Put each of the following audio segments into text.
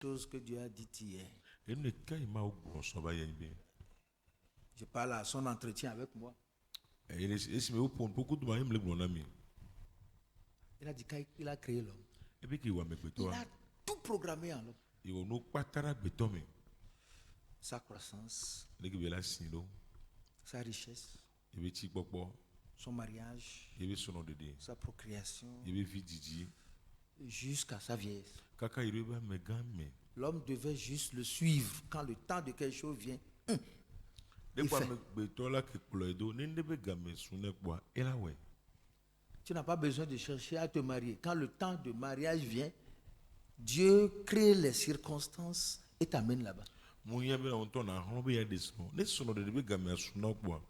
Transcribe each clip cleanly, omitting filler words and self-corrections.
Chose que Dieu a dit hier. enu ne ka ima o gbɔ sɔba yɛ be Je parle à son entretien avec moi. ele esi me o pon poku duma yem le gbɔ na mi Il a dit qu'il a créé l'homme. ebe ki wa megbeto Il a tout programmé en l'homme. iwo no kpatara gbetɔ mi Sa croissance, ne ki be la si do sa richesse, ebe tsi kpɔkpɔ son mariage, ebe sɔnɔ dede sa procréation, ebe vi dzidzi jusqu'à sa vieillesse. kaka yi do ebe amegã me L'homme devait juste le suivre quand le temps de quelque chose vient. de Il kɔ fait. amegbetɔ la ke kplɔe do ne ne be game su ne kpɔa ela wɔe Tu n'as pas besoin de chercher à te marier. Quand le temps de mariage vient, Dieu crée les circonstances et t'amène là-bas. mu nya be na ŋutɔ na hlɔ̃ be ya de sɔnɔ ne sɔnɔ dede be game su na kpɔa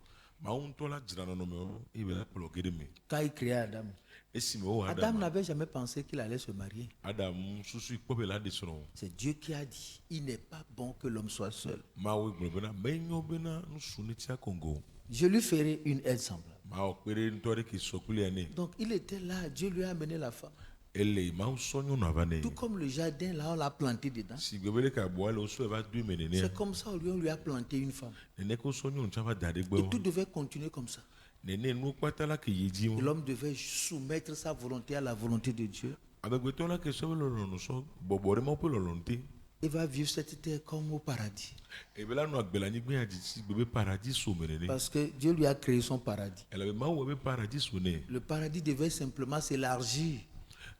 maawu ŋutɔ la dzra nɔnɔme wo ebe la kplɔ ge ɖe me Quand il créa Adam, esi me wo Adam Adam n'avait jamais pensé qu'il allait se marier. Adam susu kpɔ be la de sɔnɔ o C'est Dieu qui a dit, il n'est pas bon que l'homme soit seul. maawu gblɔ bena menyo bena nusu ne tia kongo Je lui ferai une aide semblable. maawu kpe ɖe ŋutɔ ɖe ke sɔ kpli ya ne Donc il était là, Dieu lui a amené la femme. ele maawu sɔ nyɔnu ava ne Tout comme le jardin, là, on l'a planté dedans. si gbe be ɖe ka bɔ ele wosɔ eva do eme nenea C'est comme ça, on lui a planté une femme. nene ko sɔ nyɔnu tsava da ɖe Et gbɔ tout devait continuer comme ça. nene nu kpata la ke yi dzi Et wo l'homme devait soumettre sa volonté à la volonté de Dieu. amegbetɔ la ke sɔ be lɔlɔnu sɔ bɔbɔ ɖe mawu ƒe lɔlɔnu te Il va vivre cette terre comme au paradis. ebe la nɔ agbe le anyigba ya dzi si gbe be paradis so me nene Parce que Dieu lui a créé son paradis. elabe mawu wɔ be paradis so ne Le paradis devait simplement s'élargir.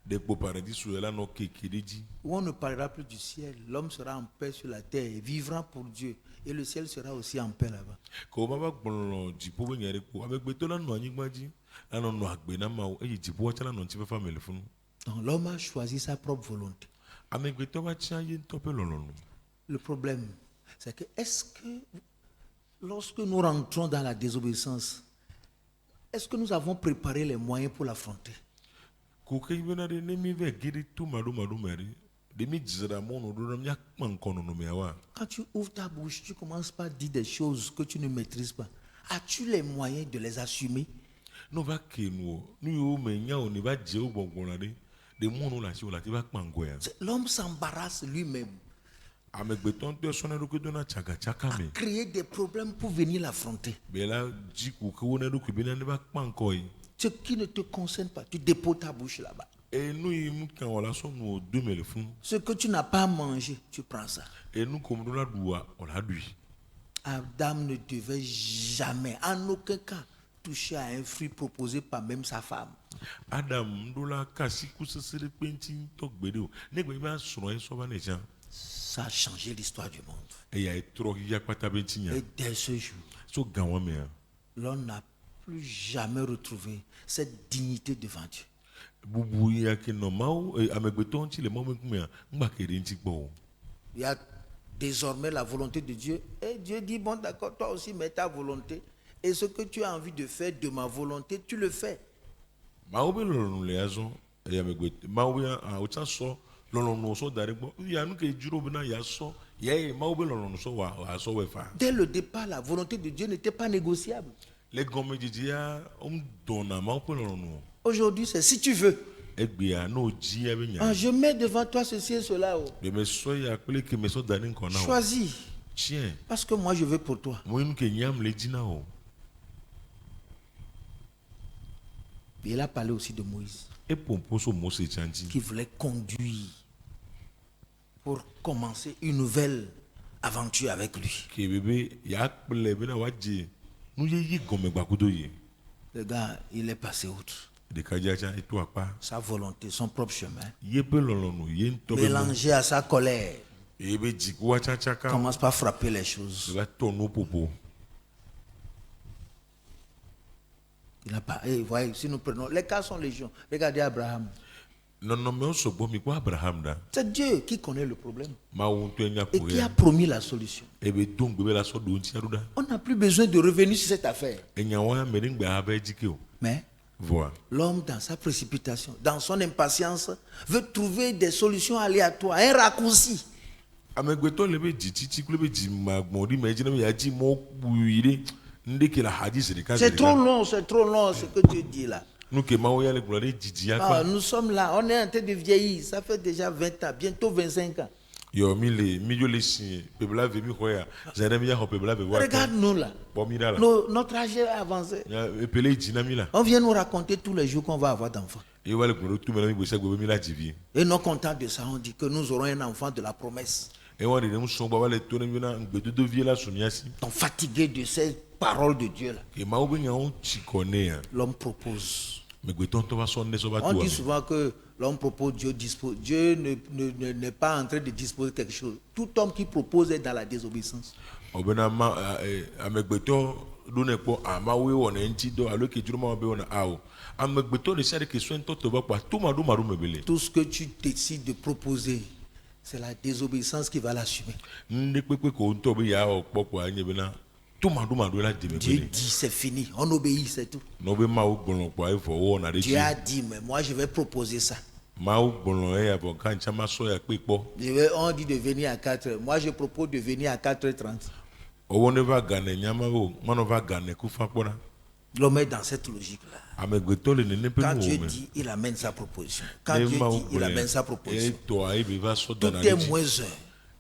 ɖekpo paradis so la nɔ keke ɖe dzi Où on ne parlera plus du ciel. L'homme sera en paix sur la terre et vivra pour Dieu. Et le ciel sera aussi en paix là-bas. ko wòva gblɔ dziƒo be nya ɖe kpo amegbetɔ la nɔ anyigba dzi la nɔ agbe na mawu eye dziƒoa tsɛ la nɔ ŋutifafa me le funu Donc l'homme a choisi sa propre volonté. amegbetɔ va tsã ye ŋutɔ ƒe lɔlɔnu Le problème, c'est que est-ce que lorsque nous rentrons dans la désobéissance, est-ce que nous avons préparé les moyens pour l'affronter? ko ke yi bena ɖe ne mi va ge ɖe to maɖomaɖo me ɖe ɖe mi dzra mɔnu ɖo ne míakpã ŋkɔ nɔnɔmea wa Quand tu ouvres ta bouche, tu commences par dire des choses que tu ne maîtrises pas. As-tu les moyens de les assumer? ne va ke nu o nu yiwo me nya o ne va dze wo gbɔgbɔna ɖe ɖe mɔnu le asi o la te va kpã ŋkɔe L'homme s'embarrasse lui-même, amegbetɔ ŋutɔ sɔ ne ɖokui dona tsagatsaka me créer des problèmes pour venir l'affronter. be la dzi ko ke wo ne ɖokui bena ne va kpã ŋkɔe Ce qui ne te concerne pas, tu déposes ta bouche là-bas. enu yi nu kan wɔ la sɔ nu o do me le funu Ce que tu n'as pas mangé, tu prends ça. enu kom ɖo la ɖua o la ɖui Adam ne devait jamais, en aucun cas, toucher à un fruit proposé par même sa femme. Adam ɖo la ka asi kusese ɖe kpe ŋuti ŋutɔ gbe ɖe o ne gbe be asrɔ̃ ye sɔ va ne tsã Ça a changé l'histoire du monde. eya etrɔ ya kpata be ŋuti nya Et dès ce jour, so gã wa mea l'homme n'a plus jamais retrouvé cette dignité devant Dieu. bubu ya ke nɔ mawu amegbetɔ ŋuti le mawu mea ŋgba ke ɖe ŋuti kpɔ o Il y a désormais la volonté de Dieu. Et Dieu dit, bon d'accord, toi aussi mets ta volonté. Et ce que tu as envie de faire de ma volonté, tu le fais. mawu be lɔlɔnu le azɔ eye amegbetɔ mawu ya o tsã sɔ lɔlɔnu sɔ da ɖe gbɔ ya nu ke dzro bena ya sɔ ya ye mawu be lɔlɔnu sɔ wa sɔ wɔ fa Dès le départ, la volonté de Dieu n'était pas négociable. le gɔmedzedze ya dɔna mawu ƒe lɔlɔnu o Aujourd'hui, c'est si tu veux. egbea n'o dzi ya be Ah, nya je mets devant toi ceci et cela. Oh. ɖeme sɔ ya kple ke me sɔ da ɖe ŋkɔ na o Choisis. tiɲɛ Parce que moi, je veux pour toi. mo nu ke nyam le dzi na o Et il a parlé aussi de Moïse, epompo so Mose tsã dzi qui voulait conduire pour commencer une nouvelle aventure avec lui. ke be be ya kple bena woadze nu yeye gɔme gbakudo ye Le gars, il est passé outre. ɖekadzea tsã eto akpa Sa volonté, son propre chemin. ye be lɔlɔnu ye ŋutɔ be Mélangé à sa colère, ye be dzikuwa tsatsaka commence par frapper les choses. va tɔ nu popo Il n'a pas. Et voyez, si nous prenons. Les cas sont légion. Regardez Abraham. nɔnɔmewo sɔgbɔ mi kpɔ Abraham ɖa C'est Dieu qui connaît le problème mawu ŋutɔe nya et ko qui a ya promis la solution. ebe do ŋgbe be la sɔ ɖo ŋuti aɖo ɖa On n'a plus besoin de revenir sur cette affaire. enya wa ame ɖe ŋgbe ava edzi ke o Mais voa l'homme, dans sa précipitation, dans son impatience, veut trouver des solutions aléatoires, un raccourci. amegbetɔ le be dzitsitsi kple be dzimagbɔ̃ɖi me dzi ne be yadzi mɔ kpui ɖe ŋɖe ke le hadisi ɖeka C'est trop long ce que Dieu dit là. nu ke mawu ya le gblɔ ɖe dzidzi Ah, akpa nous sommes là, on est en train de vieillir. Ça fait déjà 20 ans, bientôt 25 ans. Yo mi les si pebla ve mi hoya. Zere mi ya ho pebla ve wa. Regarde-nous là. Bon mi là. Notre âge est avancé. Ya epele dinami là. On vient nous raconter tous les jours qu'on va avoir d'enfants. Et voilà que tout me mi bo se gbe mi la divi. Et non content de ça, on dit que nous aurons un enfant de la promesse. Et on dit nous sommes ba le to mi na ngbe de vie la somiasi. Donc fatigué de ces paroles de Dieu là. Et ma obi nya on ti connaît. L'homme propose. Mais gbe ton to va sonner so ba On to. dit souvent que l'homme propose, Dieu dispose. Dieu n'est pas en train de disposer quelque chose. Tout homme qui propose est dans la désobéissance. Obena ma amegbeto do ne po amawe wona enti do alo ke juro ma be wona awo. Amegbeto le sare ke so ento to ba pa to ma do maru mebele. Tout ce que tu décides de proposer, c'est la désobéissance qui va l'assumer. Nde pepe ko nto be ya opopo anye be na to ma do la de Dieu mebele. dit c'est fini, on obéit, c'est tout. No be ma o gbonlo po ai fo wona de Dieu ti. a dit, mais moi je vais proposer ça. Ma o gbonlo e abo kan chama so ya pe po. On dit de venir à 4h. Moi je propose de venir à 4h30. Owo ne va gane nyama o, mano va gane ku fa pona. L'homme est dans cette logique-là. Amegbeto le ne pe Quand no Dieu me. dit, il amène sa proposition. Quand Dieu dit, il amène sa proposition. E to ai be va so Tout dana est le. moins un.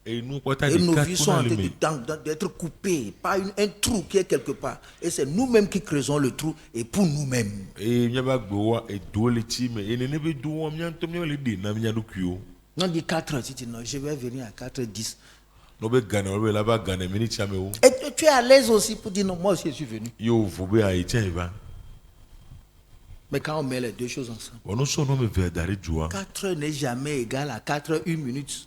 Et nous quoi ta Et de nos 4 vies sont en pour train d'être coupées par un trou qui est quelque part. Et c'est nous-mêmes qui creusons le trou et pour nous-mêmes. et nya ba gbo e do le ti me e ne be do o mia to mi le de na mia do kuo On dit 4h, tu dis non, je vais venir à 4h10. no be gane o be la ba gane mi ni chame o Et tu es à l'aise aussi pour dire non, moi aussi je suis venu. yo vo be ai chen va Mais quand on met les deux choses ensemble, wono so no me ve dare jua 4h n'est jamais égal à 4h, 1 minute.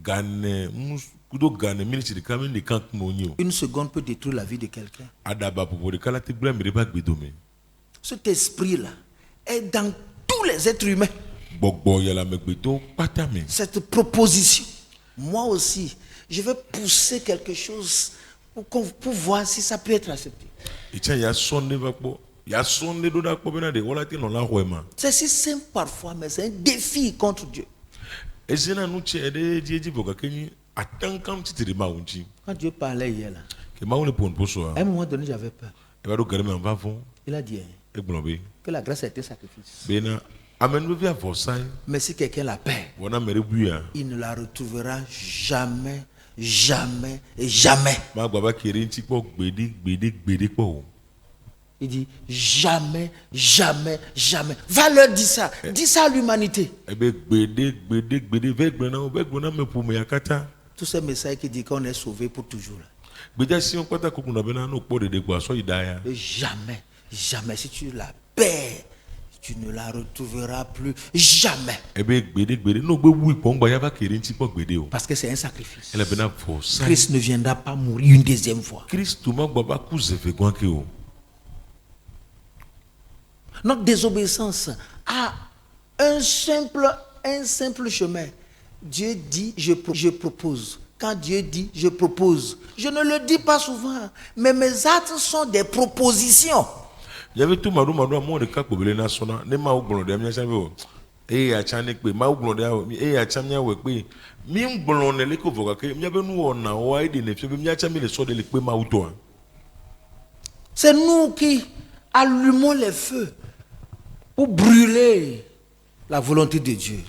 gane mus kudo gane mi ni ti ka mi ni kan no nyi o Une seconde peut détruire la vie de quelqu'un. adaba popo de kala ti gbe mi de ba gbe do me Cet esprit-là est dans tous les êtres humains. gbogbo ya la me gbe to pata mi Cette proposition, moi aussi, je vais pousser quelque chose pour voir si ça peut être accepté. e chen ya sonne va po ya sonne do da po be na de wala ti no la hoema C'est si simple parfois, mais c'est un défi contre Dieu. e zena nu che de jeji boka kenyi atankam ti ti ma unchi Quand Dieu parlait hier, là, ke ma woni pon poso à un moment donné, j'avais peur. e ba do gare me va fon Il a dit e gbon be que la grâce a été sacrifice. bena amen be via vosai Mais si quelqu'un la perd, wona mere buya il ne la retrouvera jamais, jamais et jamais. ma gba ba kiri nti po gbede po o Il dit jamais, jamais, jamais. Va leur dire ça. Dis ça à l'humanité. e be gbede ve gbona me pu me yakata Tous ces messages qui disent qu'on est sauvé pour toujours. Là. gbeja si on pata ko kuna bena no po de gbo aso idaya Et jamais, jamais, si tu la perds, tu ne la retrouveras plus. Jamais. e be gbede no gbe wu ipo ngba ya ba kiri nti po gbede o Parce que c'est un sacrifice. ele bena vosai Christ ne viendra pas mourir une deuxième fois. Christ ma gba ba ku ze fe gwan ke o Notre désobéissance a un simple chemin. Dieu dit, je propose. Quand Dieu dit, je propose. Je ne le dis pas souvent, mais mes actes sont des propositions. yabe tu maru mo de ka pobele na sona ne ma ogbon de amia chabe o e ya chane pe ma ogbon de o e ya chamia we pe mi ngbon ne le ko voka ke mi abe nu ona o ai de ne fi mi achami le so de le pe ma uto a C'est nous qui allumons les feux pour brûler la volonté de Dieu.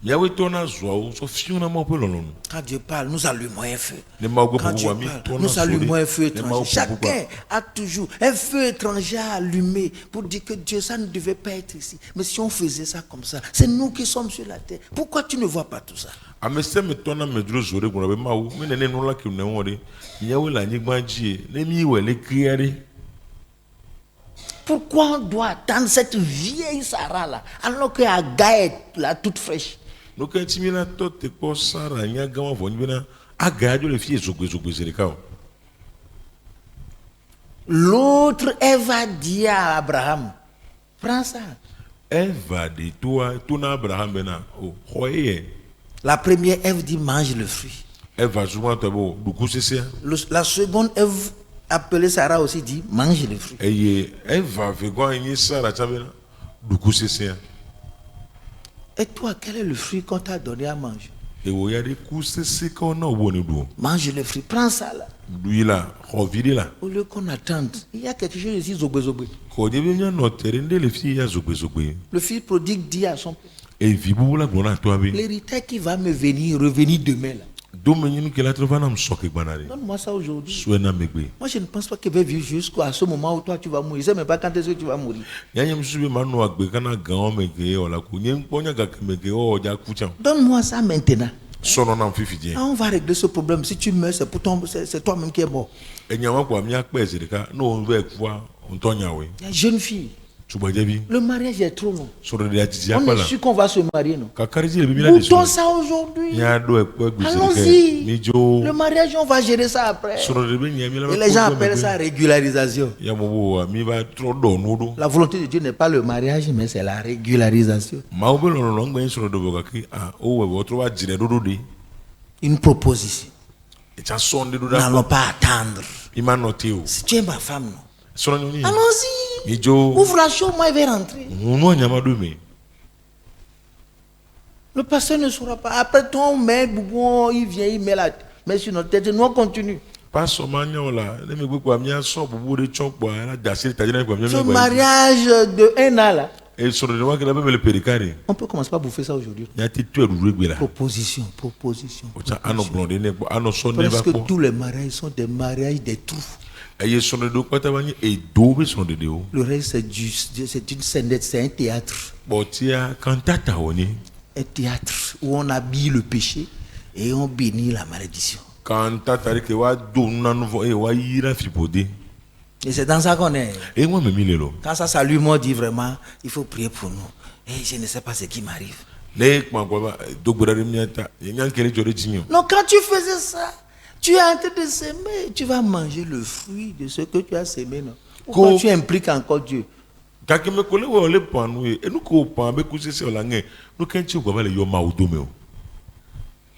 yawe to na zo o so fi na mo pe lolon Quand Dieu parle, nous allumons un feu. ne ma ogbo Quand Dieu wa mi to parle, na nous allumons un feu ne ma étranger. Chacun a toujours un feu étranger à allumer pour dire que Dieu, ça ne devait pas être ici. Mais si on faisait ça comme ça, c'est nous qui sommes sur la terre. Pourquoi tu ne vois pas tout ça? amese me to na me dro zo re gbo be ma wo mi ne no la ki ne won de yawe la nyigba ji ne mi we le kriare Pourquoi on doit attendre cette vieille Sarah là, alors que Agar est là toute fraîche? no ke ti mi na to te po sara nya ga wa fo ni na aga jo le fi ezogbe se le ka o L'autre, elle va dire à Abraham, prends ça. Eva de toi, na Abraham bena o hoye La première, Ève dit, mange le fruit. Eva souvent te bo du coup c'est La seconde, Ève, appelée Sarah aussi, dit, mange le fruit. et Eva fait quoi ni Sarah tabena du coup c'est Et toi, quel est le fruit qu'on t'a donné à manger? et o ya de coup c'est qu'on na woni do Mange le fruit, prends ça là. lui là rovidi là Au lieu qu'on attende, il y a quelque chose ici, zobé zobé. ko de bi nya no tere nde le fi ya zogbe Le fils prodigue dit à son père, Et vibu la glona toi bi. L'héritage qui va me revenir demain là. Domeninu que la trova me soke banari. Donne-moi ça aujourd'hui. Souena megbe. Moi, je ne pense pas qu'il va vivre jusqu'à ce moment où toi tu vas mourir. Je ne sais même pas quand est-ce que tu vas mourir. Yanyam subi manu agbe kana gan mege o la ku nyen ponya ga mege o ja kuchan. Donne-moi ça maintenant. Sono na mfifidien. Ah, on va régler ce problème. Si tu meurs, c'est toi-même qui es mort. Enyama kwa mi akpe zirika no on ve kwa ontonya we. La jeune fille. Le mariage est trop long. On est sûr qu'on va se marier, non? Boutons ça aujourd'hui. Allons-y. Le mariage, on va gérer ça après. Et les gens appellent ça régularisation. La volonté de Dieu n'est pas le mariage, mais c'est la régularisation. Une proposition. N'allons pas attendre. Si tu es ma femme, non? Allons-y. Ouvre la chambre, moi, il va rentrer. Le pasteur ne saura pas. Après toi, on met Boubon, il vient, il met sur notre tête. Nous, on continue. Ce mariage de 1 an, là. On peut commencer par bouffer ça aujourd'hui. Proposition. Presque tous les mariages sont des mariages des trous. Le reste, c'est une scène, c'est un théâtre. Un théâtre où on habille le péché et on bénit la malédiction. Et c'est dans ça qu'on est. Quand ça lui m'a dit vraiment, il faut prier pour nous. Et je ne sais pas ce qui m'arrive. Non, quand tu faisais ça, tu es en train de s'aimer, tu vas manger le fruit de ce que tu as semé, non? Pourquoi tu impliques encore Dieu?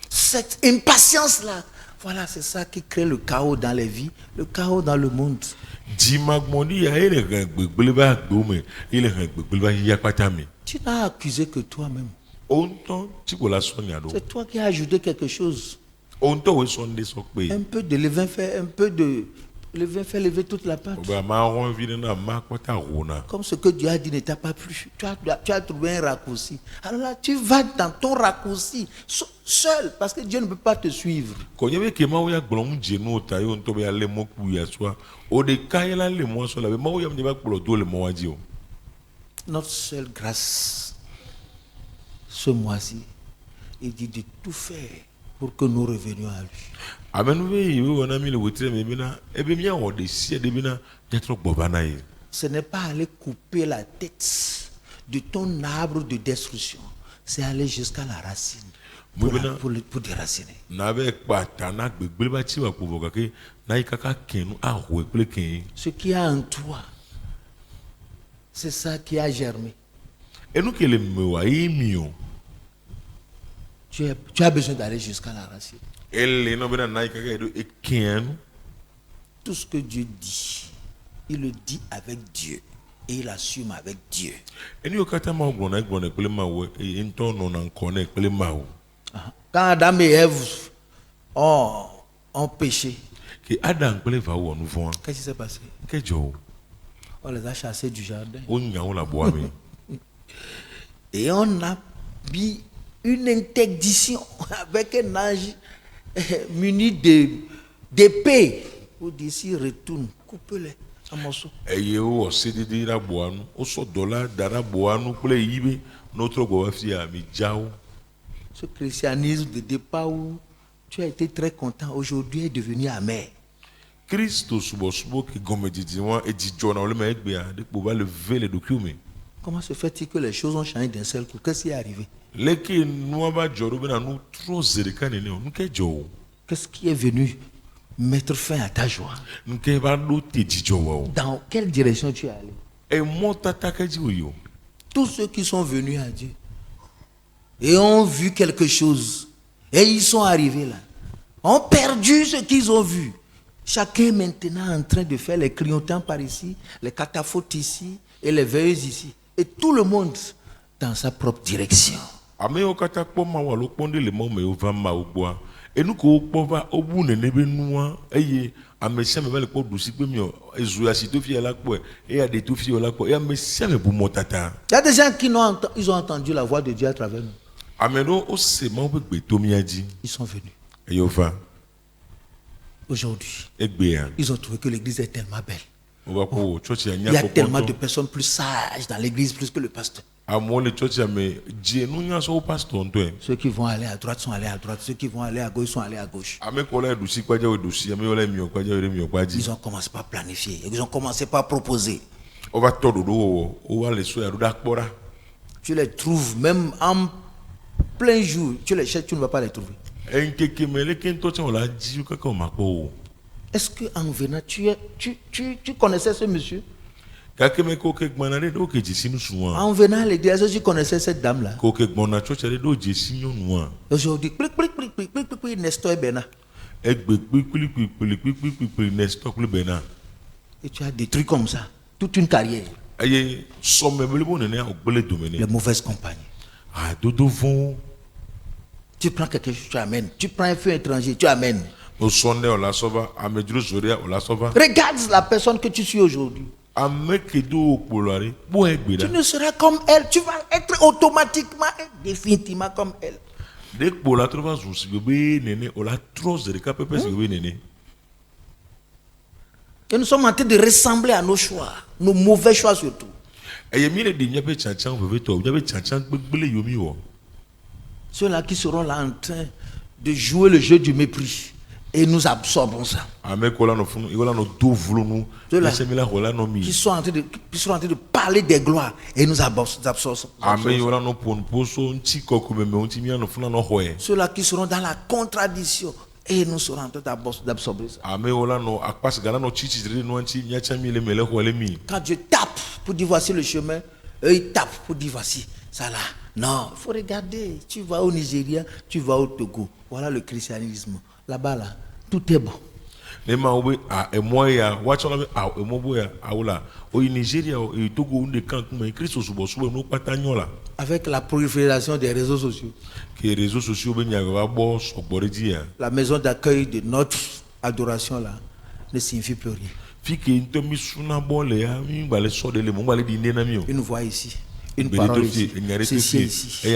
Cette impatience-là, voilà, c'est ça qui crée le chaos dans les vies, le chaos dans le monde. Tu n'as accusé que toi-même. C'est toi qui as ajouté quelque chose. Un peu de levain fait un peu de levain fait lever toute la pâte. Comme ce que Dieu a dit ne t'a pas plu. Tu as trouvé un raccourci. Alors là, tu vas dans ton raccourci seul parce que Dieu ne peut pas te suivre. Notre seule grâce ce mois-ci est dit de tout faire pour que nous revenions à lui. Ce n'est pas aller couper la tête de ton arbre de destruction, c'est aller jusqu'à la racine pour déraciner. Ce qui est en toi, c'est ça qui a germé. Tu as besoin d'aller jusqu'à la racine. Tout ce que Dieu dit, il le dit avec Dieu et il assume avec Dieu. Quand Adam et Ève ont péché, qu'est-ce qui s'est passé? On les a chassés du jardin. Et on a mis une interdiction avec un ange muni d'épée. Pour d'ici retourne, coupe-les en morceaux. Ce christianisme de départ où tu as été très content, aujourd'hui est devenu amer. Comment se fait-il que les choses ont changé d'un seul coup? Qu'est-ce qui est arrivé? Qu'est-ce qui est venu mettre fin à ta joie? Dans quelle direction tu es allé? Tous ceux qui sont venus à Dieu et ont vu quelque chose et ils sont arrivés là, ont perdu ce qu'ils ont vu. Chacun est maintenant en train de faire les clignotants par ici, les cataphautes ici et les veilleuses ici. Et tout le monde dans sa propre direction. Et nous ko pova obu ne nebe noa eye amesiame va le ko dusi pe mi o ezu ya sitofi la ko e ya de tofi la ko e amesiame bu motata. Il y a des gens qui ils ont entendu la voix de Dieu à travers nous. Ameno o se ma be gbe to mi aji. Ils sont venus. E yo fa. Aujourd'hui, Egbe ils ont trouvé que l'église est tellement belle. o ba ko church ya Il nya y a ko tellement de personnes plus sages dans l'église plus que le pasteur. Amo le church ya me je nu nya so pastor nto e. Ceux qui vont aller à droite sont allés à droite. Ceux qui vont aller à gauche sont allés à gauche. Ame ko la dusi kwa ja o dusi ame yo la mi o kwa ja o mi o kwa ji. Ils ont commencé par planifier. Ils ont commencé par proposer. O ba to do o wa le so ya do da kpora. Tu les trouves même en plein jour. Tu les cherches, tu ne vas pas les trouver. Enkeke mele ken to chen o la ji ka ko ma ko. Est-ce qu'en venant, tu connaissais ce monsieur? Kakeme ko ke gbanare do ke ji sinu suwan. En venant à l'église, est-ce que tu connaissais cette dame-là? Ko ke gbona church ya do ji sinu nuwan. Aujourd'hui, Nestor et Bernard. Egbe kpikpili next talk le bena. Et tu as des trucs comme ça. Toute une carrière. Aye somme mele bo nene o gbele domene. Les mauvaises compagnies. Ah dodo vont Tu prends quelque chose, tu amènes. Tu prends un feu étranger, tu amènes. o sonne o la sova amedro zoria o la sova. Regarde la personne que tu suis aujourd'hui. Ameke do polare bo egbe Tu da. ne seras comme elle. Tu vas être automatiquement et définitivement comme elle. De pola trova zusi bebe nene o la trose de ka pepe bebe nene. Et nous sommes en train de ressembler à nos choix. Nos mauvais choix surtout. Aye mi le di nyabe chanchan bebe to nyabe chanchan gbegbele yomi wo. Ceux-là qui seront là en train de jouer le jeu du mépris. Et nous absorbons ça. Ameko la no funu igola no do vulu nu. Ceux-là Ese mi la hola no mi. qui sont en train de parler des gloires. Et nous absorbons. Ame yola no pon poso nti kokome me nti mi no funa no hoe. Ceux-là qui seront dans la contradiction. Et nous serons en train d'absorber ça. Ame yola no akpas gana no chichi dre no nti nya chami le mele ho le mi. Quand Dieu tape pour dire voici le chemin, eux ils tapent pour dire voici ça là. Non, il faut regarder. Tu vas au Nigeria, tu vas au Togo. Voilà le christianisme. Là-bas, là, tout est bon. Ne ma obe a emoya wacha na a emobo ya awula o Nigeria o Togo unde kan kuma Christo subo subo no patanyola. Avec la prolifération des réseaux sociaux. Que les réseaux sociaux be nya ba bo soboredi ya. La maison d'accueil de notre adoration là ne signifie plus rien. Fike ntomi suna bo le ya mi ba le so de le mo ba le di na mi o. Une voix ici, une parole ici, ceci ici.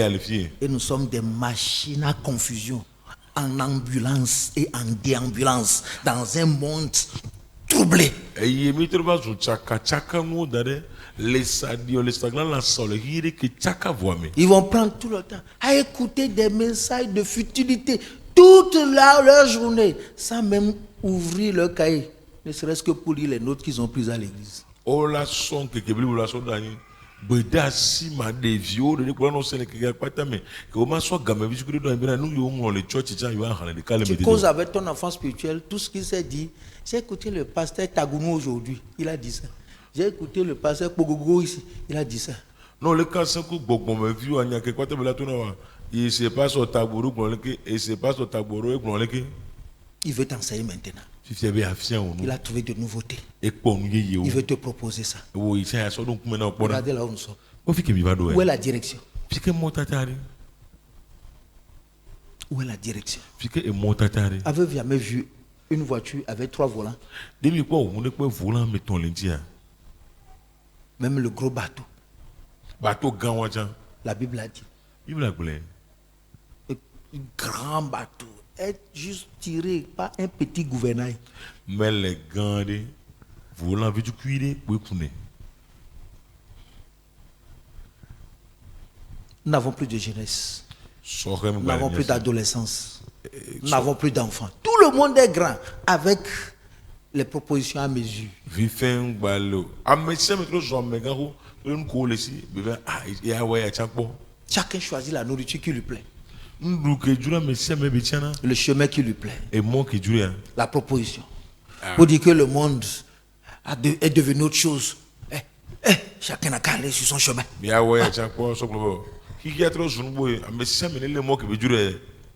Et nous sommes des machines à confusion, en ambulance et en déambulance, dans un monde troublé. Eye mi troba zu chaka no dare les sadio les stagnan la sol hire que chaka voix me. Ils vont prendre tout le temps à écouter des messages de futilité toute leur journée, sans même ouvrir leur cahier, ne serait-ce que pour lire les notes qu'ils ont prises à l'église. Oh la son que bibli la son dani. Beda si ma de vieux de ko no sene ke pata me que o ma so game bi sikuri do mbina nu yo ngol le church ja yo hala de kale me. Tu causes avec ton enfant spirituel, tout ce qu'il s'est dit. J'ai écouté le pasteur Tagounou aujourd'hui, il a dit ça. J'ai écouté le pasteur Pogogo ici, il a dit ça. Non, le cas c'est que gbogbo me vieux anya ke kwata bela to na wa. Il se passe au Tabourou glonleke et se passe au Tabourou glonleke. Il veut t'enseigner maintenant. Il a trouvé de nouveautés. Il veut te proposer ça. Regardez là où nous sommes. Où est la direction? Où est la direction? Avez-vous jamais vu une voiture avec 3 volants? Même le gros bateau. La Bible a dit. Un grand bateau est juste tiré par un petit gouvernail. Mais les gars, vous l'avez du cuir, vous connaissez. Nous n'avons plus de jeunesse. Nous n'avons plus d'adolescence. Nous n'avons plus d'enfants. Tout le monde est grand avec les propositions à mesure. Chacun choisit la nourriture qui lui plaît. Le chemin qui lui plaît. La proposition. Pour dire que le monde est devenu autre chose. Chacun a calé sur son chemin. Nous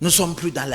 ne sommes plus dans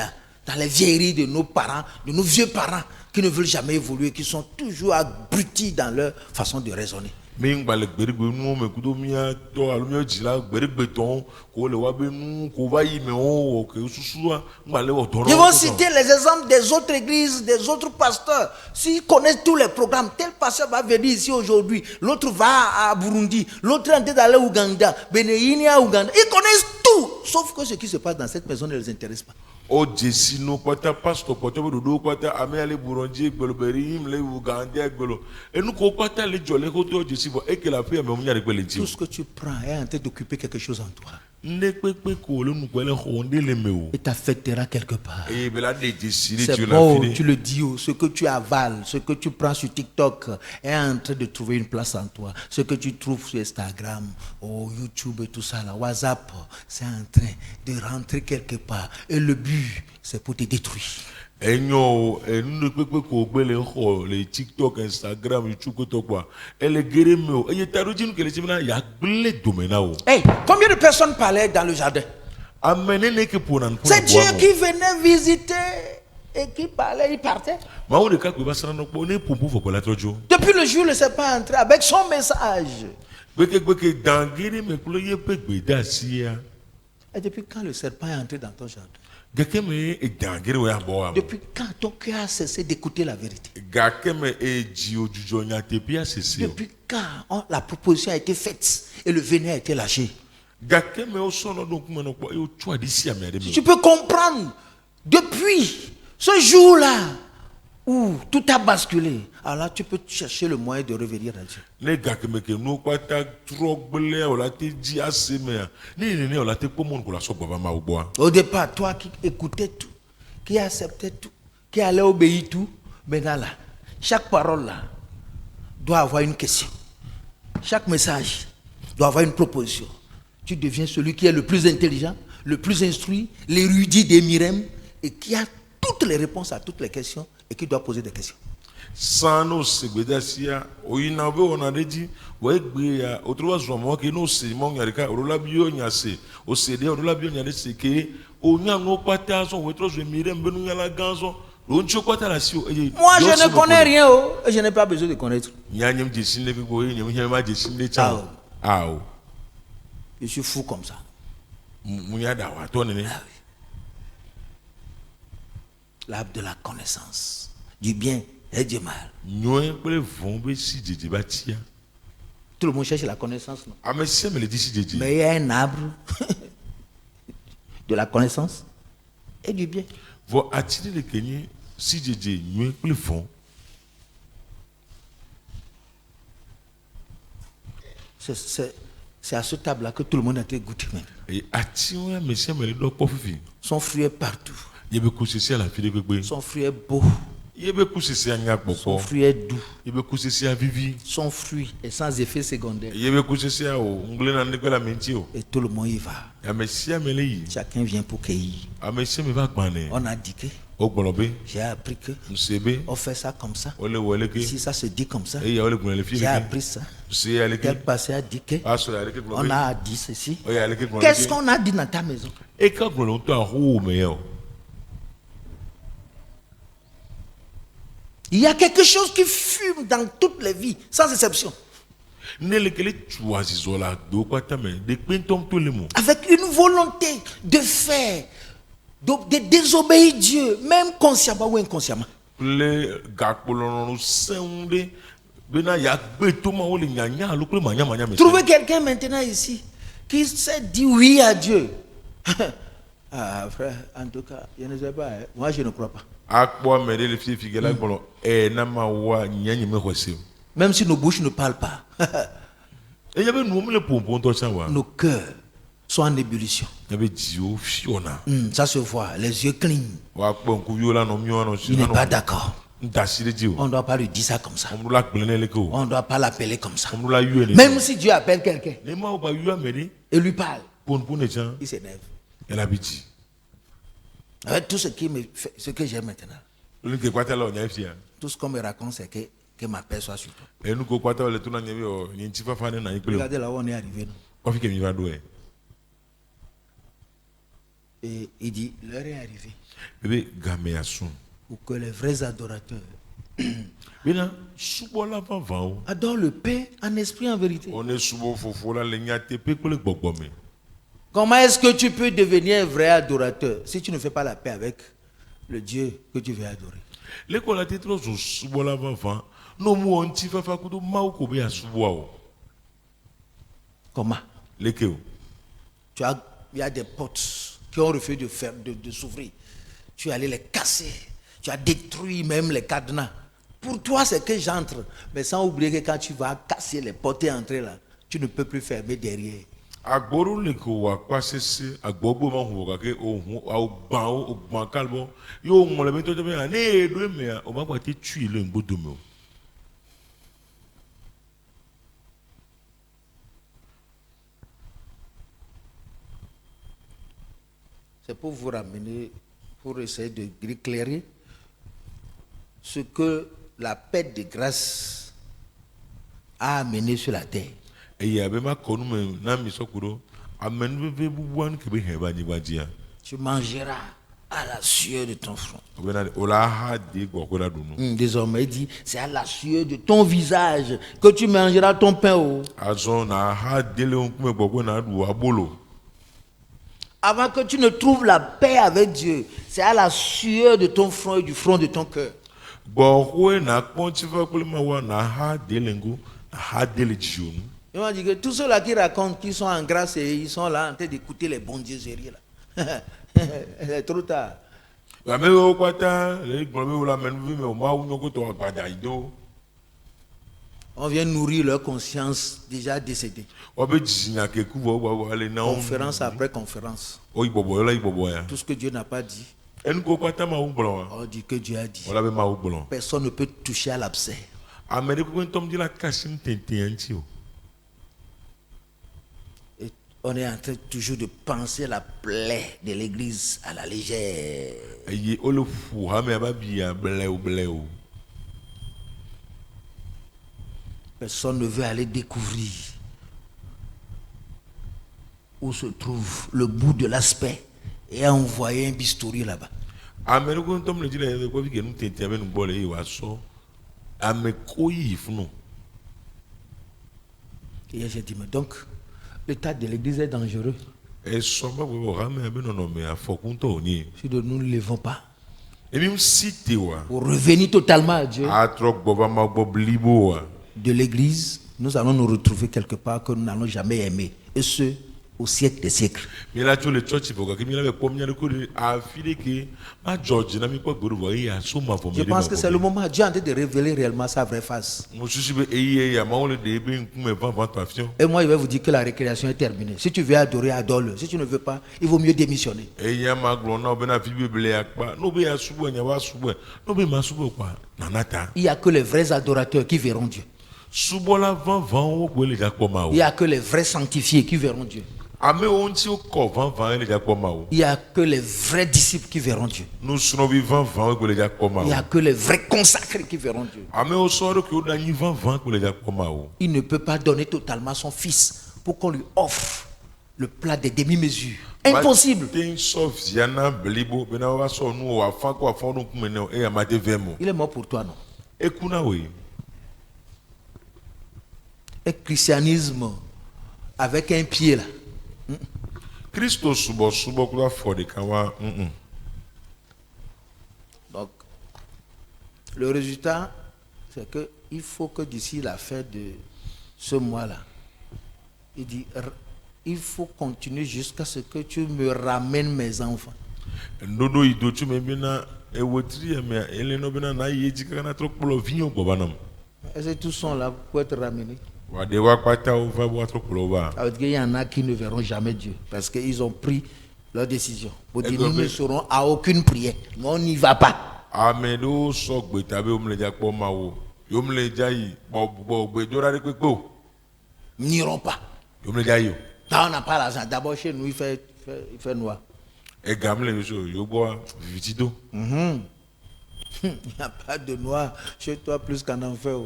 les vieilleries de nos parents, de nos vieux parents qui ne veulent jamais évoluer, qui sont toujours abrutis dans leur façon de raisonner. mi ngbalẹ gbèrègbè nu me kudo mia tọ alo mia dzila gbèrègbè tọ kò le wa be nu kò va yi me o kò susua ngbalẹ wọ tọrọ. Ils vont citer les exemples des autres églises, des autres pasteurs. S'ils connaissent tous les programmes, tel pasteur va venir ici aujourd'hui, l'autre va à Burundi, l'autre est en train d'aller au Ouganda, Bénéini à Ouganda. Ils connaissent tout, sauf que ce qui se passe dans cette maison ne les intéresse pas. O jesi no pata pastor pata be dodo pata ame ale Burundi gbelo berim le Uganda gbelo enu ko pata le jole ko to jesi bo e ke la fe me o nya de gbele ti. Tout ce que tu prends est en train d'occuper quelque chose en toi. Ne pepe ko le nu kwele honde le me o. Et t'affectera quelque part. E be la de jesi le C'est tu la bon, fini. tu le dis, ce que tu avales, ce que tu prends sur TikTok est en train de trouver une place en toi. Ce que tu trouves sur Instagram, ou YouTube et tout ça, là, WhatsApp, c'est en train de rentrer quelque part. Et le but, c'est pour te détruire. Enyo enu ne pepe ko gbele ho le TikTok, Instagram, YouTube ko to kwa. Ele gere me o. E ta rojinu ke le timina ya gbele domena o. Hey, combien de personnes parlaient dans le jardin? Amenene ke ponan ko. C'est Dieu qui venait visiter et qui parlait, il partait. Ma o de ka ko ba sana no po ne pompo fo ko la trojo. Depuis le jour, il ne s'est pas entré avec son message. Gbeke dangere me kulo ye pe gbe da si ya. Et depuis quand le serpent est entré dans ton jardin? Gake me e dangere we abo abo. Depuis quand ton cœur a cessé d'écouter la vérité? Gake me e ji ojujo nya te bia sese. Depuis quand la proposition a été faite et le venin a été lâché? Gake me o sono donc me no po e o twa di si ame de me. Tu peux comprendre, depuis ce jour-là où tout a basculé, alors là, tu peux chercher le moyen de revenir à Dieu. Ne gake me ke no kwata tro gbele o la te ji ase me a. Ne o la te pomon ko la so baba ma ogbo a. Au départ, toi qui écoutais tout, qui acceptais tout, qui allait obéir tout, maintenant là, chaque parole là doit avoir une question. Chaque message doit avoir une proposition. Tu deviens celui qui est le plus intelligent, le plus instruit, l'érudit des mirèmes et qui a toutes les réponses à toutes les questions et qui doit poser des questions. Sano segbeda sia o ina be ona deji wo egbe ya o tro wa zo mo ke no se mo nya rika o la bi o nya se o se de o la bi o nya de se ke o nya no pata so wo tro zo mire mbe nu nya la ganzo lo ncho kwata la si o Moi je ne connais rien et je n'ai pas besoin de connaître. nya nyem je sin le bi go nyem nya ma je sin le cha o Je suis fou comme ça. mu nya da wa to ne Ah oui. L'arbre de la connaissance du bien et du mal. nyoe pele von be si jeje ba tia Tout le monde cherche la connaissance, non? ame se me le di si jeje Mais il y a un arbre de la connaissance et du bien. vo atini le kenye si jeje nyoe pele von C'est à ce table-là que tout le monde a été goûté maintenant. e ati wa me se me le do po fifi Son fruit est partout. ye be ko sisi ala fi de gbegbe Son fruit est beau. ye be ko sisi anya Son popo fruit est doux. ye be ko sisi a vivi Son fruit est sans effet secondaire. ye be ko sisi a o ngle na ne la menti o Et tout le monde y va. ya me si ame le yi Chacun vient pour cueillir. ame se me va gbane On a dit que o gbolo be j'ai appris que nsebe on fait ça comme ça. o le wele ke Si ça se dit comme ça, e ya o le gbolo le fi j'ai le appris ke ça. se ale ke Quel passé a dit que a so ale ke gbolo on be a dit ceci. o ya ale ke gbolo Qu'est-ce ke qu'on a dit dans ta maison? e ka gbolo to a ho me yo Il y a quelque chose qui fume dans toutes les vies, sans exception. ne le kele choisi zola do kwata me de pentom to le mo Avec une volonté de faire, de désobéir Dieu, même consciemment ou inconsciemment. le gakpolo no seunde bena ya gbe to ma o le nyanya lo pe manya me Trouvez quelqu'un maintenant ici qui sait dire oui à Dieu. Ah, frère, en tout cas, je ne sais pas. Hein. Moi, je ne crois pas. akpo me de le fi fi gela gbolo e na ma wa nyanyi me hwese Même si nos bouches ne parlent pas, e ya be nu mo le pompon to cha wa nos cœurs sont en ébullition. ya be ji o fiona Ça se voit, les yeux clignent. wa kpo nku viola no mi ono si Il n'est no pas d'accord. ndasi de ji o On ne doit pas lui dire ça comme ça. omru la gbele le ko On ne doit pas l'appeler comme ça. omru la yue le Même si Dieu appelle quelqu'un ne ma o ba yue amede et lui parle, pon ne cha il s'énerve. e la bi ji Avec tout ce qui me fait, ce que j'ai maintenant, le ke kwata la nya fia tout ce qu'on me raconte, c'est que ma paix soit sur toi. e nu ko kwata le to na nya bi o ni ti fa fa ne na ikpele Regardez là où on est arrivé. Nous. o fi ke mi va do e Et il dit, l'heure est arrivée bebe game asun pour que les vrais adorateurs Bina subola vavao. Adore le Père en esprit en vérité. On est subo fofola le nyate pe kole gbogbomi. Comment est-ce que tu peux devenir un vrai adorateur si tu ne fais pas la paix avec le Dieu que tu veux adorer? Le kola titro zo subola vava. No mu onti fafa kudo mau ko be asubo. Comment? Lekeo. Il y a des potes qui ont refusé de s'ouvrir. Tu es allé les casser. Tu as détruit même les cadenas. Pour toi, c'est que j'entre. Mais sans oublier que quand tu vas casser les portes et entrer là, tu ne peux plus fermer derrière. Agboro leko wa kwasese agbogbo ma hu ka ke ohun o gban kalbo yo mo le to be na edo me o ma gba te tui le ngbodo me o. C'est pour vous ramener, pour essayer de éclairer ce que la paix de grâce a amené sur la terre. Eya be ma konu me na mi sokuro amenu be bubuan ke be he ba ni ba dia. Tu mangeras à la sueur de ton front. Désormais, il dit, c'est à la sueur de ton visage que tu mangeras ton pain. Avant que tu ne trouves la paix avec Dieu, c'est à la sueur de ton front et du front de ton cœur. Il m'a dit que tous ceux-là qui racontent qu'ils sont en grâce et ils sont là en train d'écouter les bons dieuseries là. C'est trop tard. On vient nourrir leur conscience déjà décédée. Conférence après conférence. Tout ce que Dieu n'a pas dit, on dit que Dieu a dit. Personne ne peut toucher à l'abcès. Et on est en train toujours de penser la plaie de l'église à la légère. Personne ne veut aller découvrir où se trouve le bout de l'aspect et envoyer un bistouri là-bas. Et j'ai dit, mais donc, l'état de l'église est dangereux. Si nous ne le levons pas pour revenir totalement à Dieu, de l'église, nous allons nous retrouver quelque part que nous n'allons jamais aimer. Et ce, au siècle des siècles. Je pense que c'est le moment où Dieu est en train de révéler réellement sa vraie face. Et moi, je vais vous dire que la récréation est terminée. Si tu veux adorer, adore-le. Si tu ne veux pas, il vaut mieux démissionner. Il n'y a que les vrais adorateurs qui verront Dieu. Il n'y a que les vrais sanctifiés qui verront Dieu. Il n'y a que les vrais disciples qui verront Dieu. Il n'y a que les vrais consacrés qui verront Dieu. Il ne peut pas donner totalement son fils pour qu'on lui offre le plat des demi-mesures. Impossible. Il est mort pour toi, non? Un christianisme avec un pied là. Donc, le résultat, c'est que il faut que d'ici la fin de ce mois-là, il dit, il faut continuer jusqu'à ce que tu me ramènes mes enfants. Est-ce que tous sont là pour être ramenés? Il y en a qui ne verront jamais Dieu parce qu'ils ont pris leur décision. Pour dire, nous ne serons à aucune prière, mais on n'y va pas. N'iront pas. Là, on n'a pas l'argent. D'abord, chez nous, il fait noir. Il n'y a pas de noir chez toi plus qu'en enfer.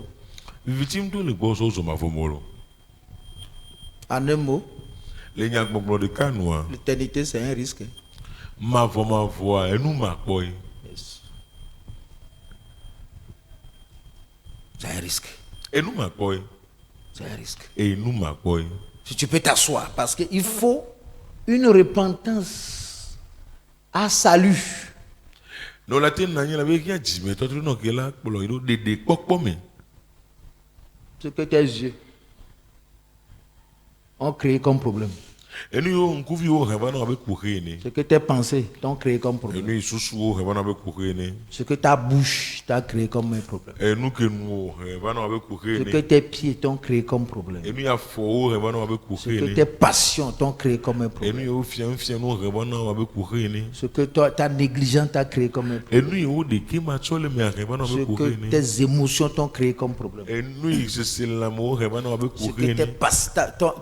En un mot, l'éternité c'est un risque. Yes. risque. Et nous m'accoy. C'est un risque. Et nous m'accoy. Si tu peux t'asseoir, parce qu'il faut une repentance à salut. Non, la tête n'a rien avec qui a dit, mais toi, tu n'as que là, pour le des coques-pommes. Ce que tes yeux ont créé comme problème. Et nous, on couvre au rêve avec courir. Ce que tes pensées t'ont créé comme Et problème. nous, sous au rêve avec courir. Ce que ta bouche t'a créé comme un problème. Et nous, que nous, rêve avec courir. Ce que tes pieds t'ont créé comme problème. Et nous, il y a fort rêve avec Ce que courir. tes passions t'ont créé comme un Et problème. nous, il y a nous, rêve avec courir. Ce que ta négligence t'a créé comme un Et problème. nous, il y a des qui m'attendent, mais rêve Ce avec que courir. tes émotions t'ont créé comme problème. Et nous, c'est l'amour, rêve avec Ce que courir.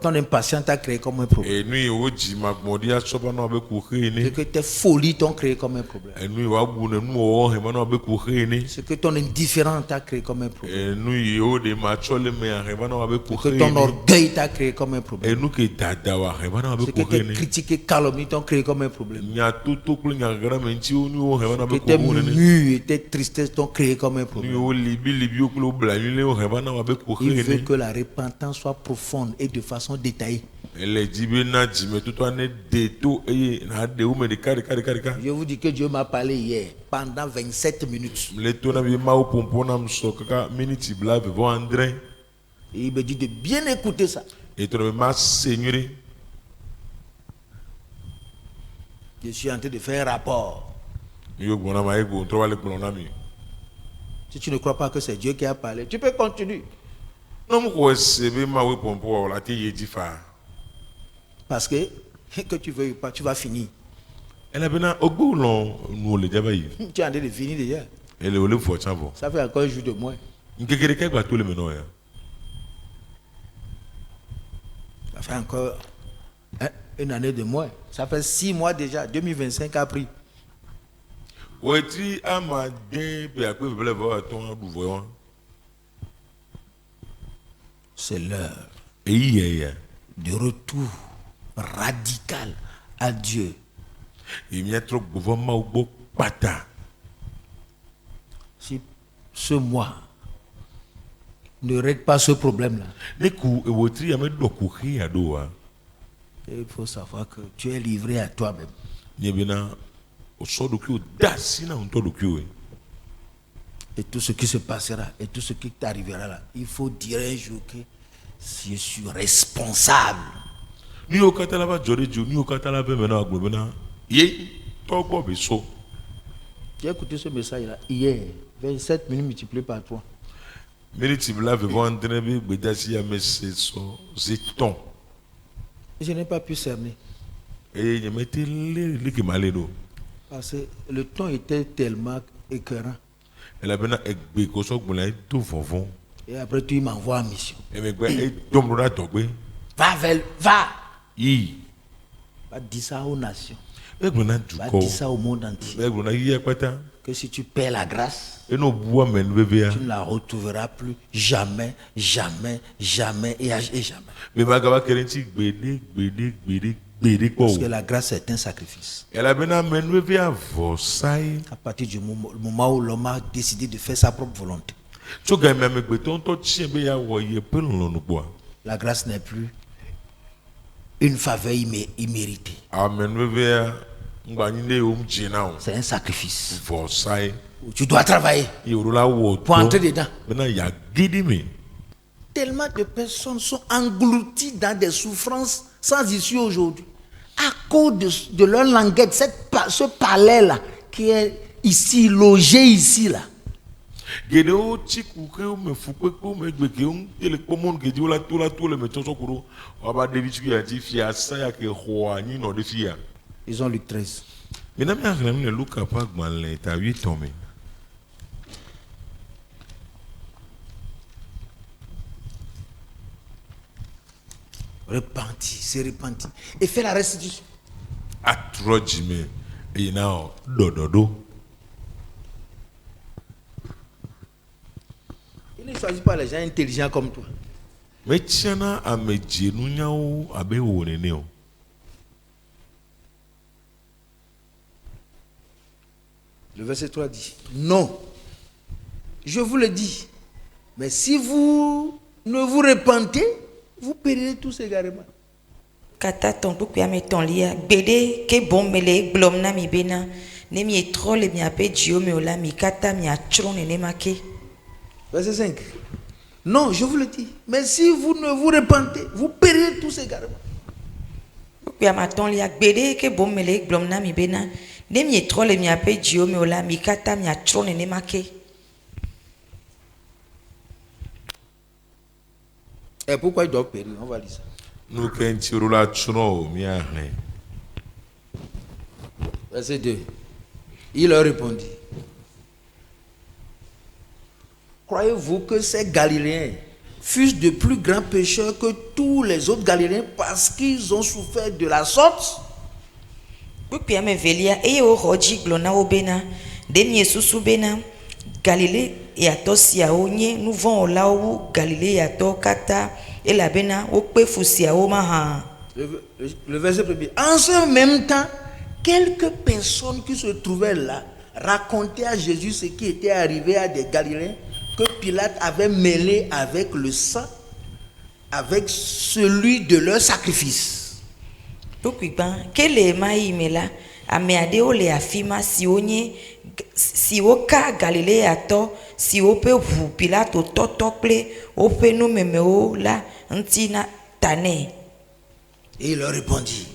ton impatience t'a créé comme un problème. Et nous, il y a des magmodi à sopa avec courir. Ce que tes folies t'ont créé comme un problème. Et nous, il y a nous, rêve avec courir. Ce que ton indifférence t'a créé comme un problème. Et nous, il y a des machos, mais rêve avec Ce que courir. ton orgueil t'a créé comme un Et problème. nous, qui t'adawar, rêve Ce avec que tes courir. critiques et calomnies t'ont créé comme un problème. Il y a tout le grand menti où nous, rêve Que avec tes courir. murmures et tes tristesses t'ont créé comme un problème. Nous, libi, au club, la nuit, on rêve avec Il courir. veut que la repentance soit profonde et de façon détaillée. Elle est dit, mais tout en est de tout, et n'a de où, mais de carré. Je vous dis que Dieu m'a parlé hier pendant 27 minutes. Les tours n'avaient pas au pompon, on s'en caca, minute, blave, vont André, Et il me dit de bien écouter ça. et tu n'avais pas seigneurie. Je suis en train de faire un rapport. Yo, bon, on a eu, on trouve avec mon ami. Si tu ne crois pas que c'est Dieu qui a parlé, tu peux continuer. Non, moi, c'est bien, ma oui, pompon, la tille est différente. Parce que tu veux pas, tu vas finir. Elle a bien, au bout, nous, les diabaïs. Tu es en train de finir déjà. Elle est au lieu de faire Ça fait encore un jour de moins. quelqu'un qui va tout le mener. Ça fait encore une année de moins. Ça fait 6 mois déjà. 2025 a pris. Ouais, tu as ma dé, puis après, vous voulez voir ton voyant. C'est l'heure Et hier, de retour radical à Dieu. il y a trop de gouvernement au beau pata. Si ce mois ne règle pas ce problème-là, Les coups, et votre y a mis de courir à dos. il faut savoir que tu es livré à toi-même. Il y a bien au sort de cul, d'assina un tour de cul. Et tout ce qui se passera et tout ce qui t'arrivera là, il faut dire un jour que je suis responsable. Ni au Catalaba, Jorejo, ni au Catalaba, maintenant, Globena. Yé, toi, quoi, so. J'ai écouté ce message-là hier, 27 minutes multipliées par 3. Minute, il avait vendu, Bédassi a mis ses ton. Je n'ai pas pu cerner. Et il mettait les qui m'allaient d'eau. Parce que le ton était tellement écœurant. Elle a bien un bécoso, vous l'avez tout fond. Et après, tu m'envoies en mission. Et mais quoi, et tombe là, tombe. Va! Yi. Va dire ça aux nations. Et vous n'avez tout Va corps. dire ça au monde entier. Et vous n'avez pas tant. Que si tu perds la grâce, Et nos bois, mais nous bébé. tu ne la retrouveras plus jamais, jamais, jamais et jamais. Mais ma gaba kerenci, bédé, quoi. Parce que la grâce est un sacrifice. Elle a bien amené bébé à Versailles. À partir du moment où l'homme a décidé de faire sa propre volonté, Tu as même avec béton, toi, tu sais bien, il peut nous boire. la grâce n'est plus une faveur imméritée. Amen, bébé. C'est un sacrifice. Versailles. Où tu dois travailler Il y a pour entrer dedans. maintenant, il y a Guédimé. Tellement de personnes sont englouties dans des souffrances sans issue aujourd'hui. À cause de leur languette, ce palais-là qui est ici, logé ici, là. Gédéo, Tchikouké, me Fouké, me Gbékéon, et le commande qui dit, là, tout le métier, on va dévier, qui a dit, fia, ça, y a que roi, ni non, de fia. Ils ont Luc 13. Mais n'a pas rien, le look à pas, malin, t'as 8 ans, mais. Repenti, c'est repenti. Et fait la restitution. À trop, Jimmy. Et il y a un dodo. Il ne choisit pas les gens intelligents comme toi. Mais tiens, à me dire, nous n'y a pas de néo. Le verset 3 dit, non, je vous le dis, Mais si vous ne vous repentez, vous périrez tous également. Kata ton puku ya meton lia gbede ke bon mele glom na mi bena ne mi etrole mi ape dio mi ola mi kata mi atron ne make. Verset 5. Non, je vous le dis. Mais si vous ne vous repentez, vous périrez tous également. Puku ya maton lia gbede ke bon mele glom na mi bena ne mi etrole mi ape dio mi ola mi kata mi atron ne make. Et pourquoi ils doivent périr? On va lire ça. Nous kenti rola tsuno mi ahne. Verset 2. Il leur répondit. Croyez-vous que ces Galiléens fussent de plus grands pécheurs que tous les autres Galiléens parce qu'ils ont souffert de la sorte? Puku ya me velia eye o roji glona o bena de mi esusu bena Galilée ya to sia o nye nous vont la o Galilée ya to kata et la bena o pe fusia o maha. Le verset premier. En ce même temps, quelques personnes qui se trouvaient là racontaient à Jésus ce qui était arrivé à des Galiléens que Pilate avait mêlé avec le sang, avec celui de leur sacrifice. Puku ban kele mai mela ameade o le afima si o nye si o ka Galilée ya to si o pe vu Pilate o toto ple o pe no meme o la ntina tane. Et il leur répondit.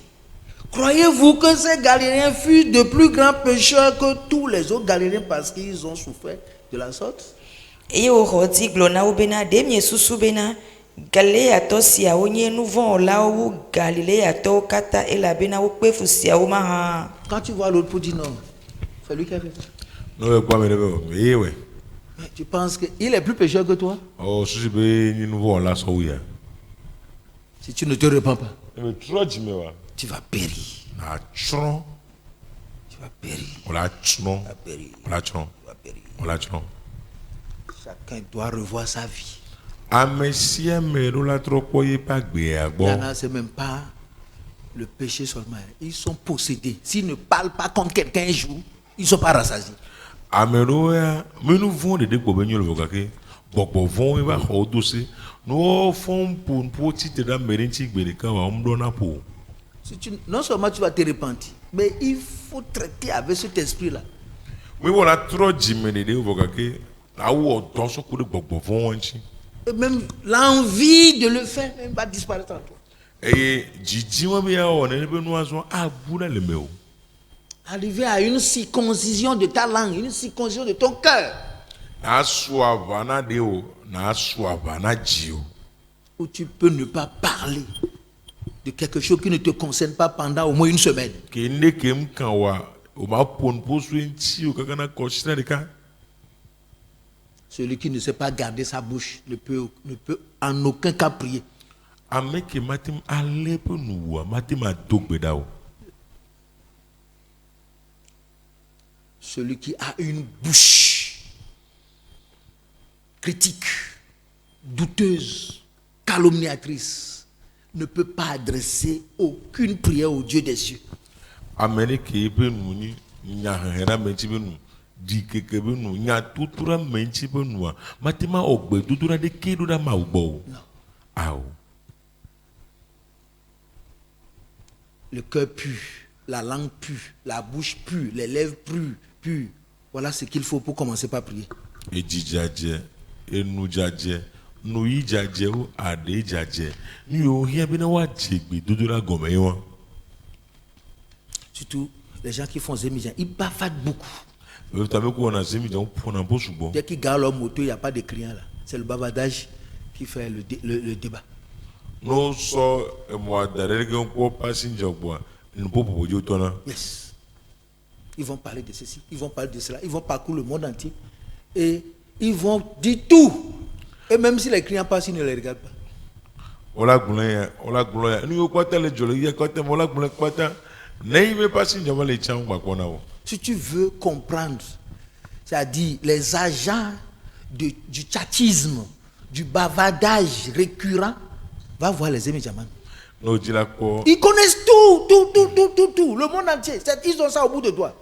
Croyez-vous que ces Galiléens fussent de plus grands pécheurs que tous les autres Galiléens parce qu'ils ont souffert de la sorte? Et au rodi glona o bena de mi susu bena Galilée ya to sia o nye nous vont la o Galilée ya to kata et la bena o pe fusia o maha. Quand tu vois l'autre pour dire non, c'est lui qui a fait ça. No e kwa me de we. Mais tu penses qu'il est plus pécheur que toi? Oh, susi be ni nouveau la so ya. Si tu ne te repens pas, Me troji me wa. tu vas périr. Na tron, Tu vas périr. ola tron, Tu vas périr. ola tron, Tu vas périr. ola tron. Chacun doit revoir sa vie. Amesia me rola tropo ye pa gbe Il y agbo. en a, c'est même pas le péché seulement. Ils sont possédés. S'ils ne parlent pas contre quelqu'un un jour, ils ne sont pas rassasiés. Amero ya me nu von de gbo be nyolo vokake. Bokbo von e ba ho dosi. No fon pour ti te da merinti gbe de ka wa mdo na po. Si non seulement tu vas te repentir, mais il faut traiter avec cet esprit-là. Me wona troji me de vokake. Awo don so ku de bokbo von wanchi. Et même l'envie de le faire même va disparaître en toi. Eye jiji wa be ya o ne be nu aso abuna le me o. Arriver à une circoncision de ta langue, une circoncision de ton cœur, Na suava na de o, na suava na jio. où tu peux ne pas parler de quelque chose qui ne te concerne pas pendant au moins une semaine. Kende kem kan wa o ma pon posu enti o kaka na koshina de ka. Celui qui ne sait pas garder sa bouche ne peut en aucun cas prier. Ameke matim alepe nuwa matim adogbe da o. Celui qui a une bouche critique, douteuse, calomniatrice, ne peut pas adresser aucune prière au Dieu des cieux. Amerike be nu ni nya hera menti be nu di keke be nu nya tutura menti be nu matima ogbe tutura de kedo da ma ugbo. Awo. Le cœur pue, la langue pue, la bouche pue, les lèvres puent. Voilà ce qu'il faut pour commencer par prier. Ejijaje, enu jaje, nu yi jaje o ade jaje. Ni o hia be na wa jegbe tutura gome yo. Surtout les gens qui font zémijan, ils bavardent beaucoup. Dès qu'ils garent leur moto, il n'y a pas de clients là. C'est le bavardage qui fait le débat. No so moi derrière qu'on passenger bois. Ne peut pas dire toi là. Yes. Ils vont parler de ceci, ils vont parler de cela, ils vont parcourir le monde entier et ils vont dire tout. Et même si les clients passent, ils ne les regardent pas. Ola gouloya. Nous quoi telle joli, il y a quoi telle ola gouloya quoi telle. N'ayez pas si nous les tiens ou na. Si tu veux comprendre, c'est-à-dire les agents du tchattisme, du bavardage récurrent, va voir les Émijaman. Ils connaissent tout. Le monde entier. Ils ont ça au bout de toi.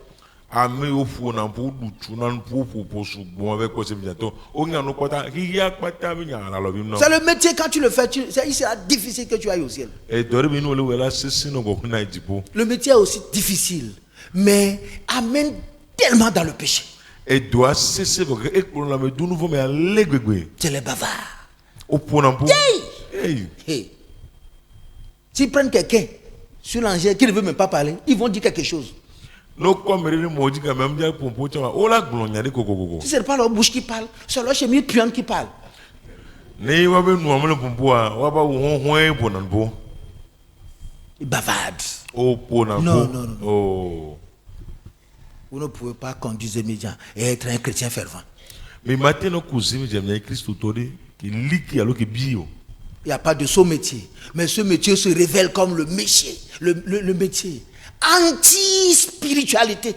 ame wo ƒo na ƒo ɖu tu na ƒo sugbɔn avec quoi c'est bien toi on y a nos kpata hiya kpata mi nya la lo bi no C'est le métier, quand tu le fais, il sera difficile que tu ailles au ciel. e dore bi no le wela sisi no go kuna jibo Le métier est aussi difficile, mais amène tellement dans le péché. e doit cesser parce que e ko la me du nouveau mais ale gbegbe C'est les bavards. o po na po hey Hey. S'ils prennent quelqu'un sur l'engin qui ne veut même pas parler, ils vont dire quelque chose. no comme le mo di quand même dia pompo chama o la glonya de kokoko Si ce n'est pas leur bouche qui parle, c'est leur chemise puante qui parle. ne wa be nu amle pompo a wa ba wo ho po na po Ils bavardent. o po na Non, po non, non. oh Vous ne pouvez pas conduire des médias et être un chrétien fervent. mais maintenant que vous aimez Christ autodé qui liki alors que bio Il n'y a pas de ce métier. Mais ce métier se révèle comme le métier. Le métier. Anti-spiritualité.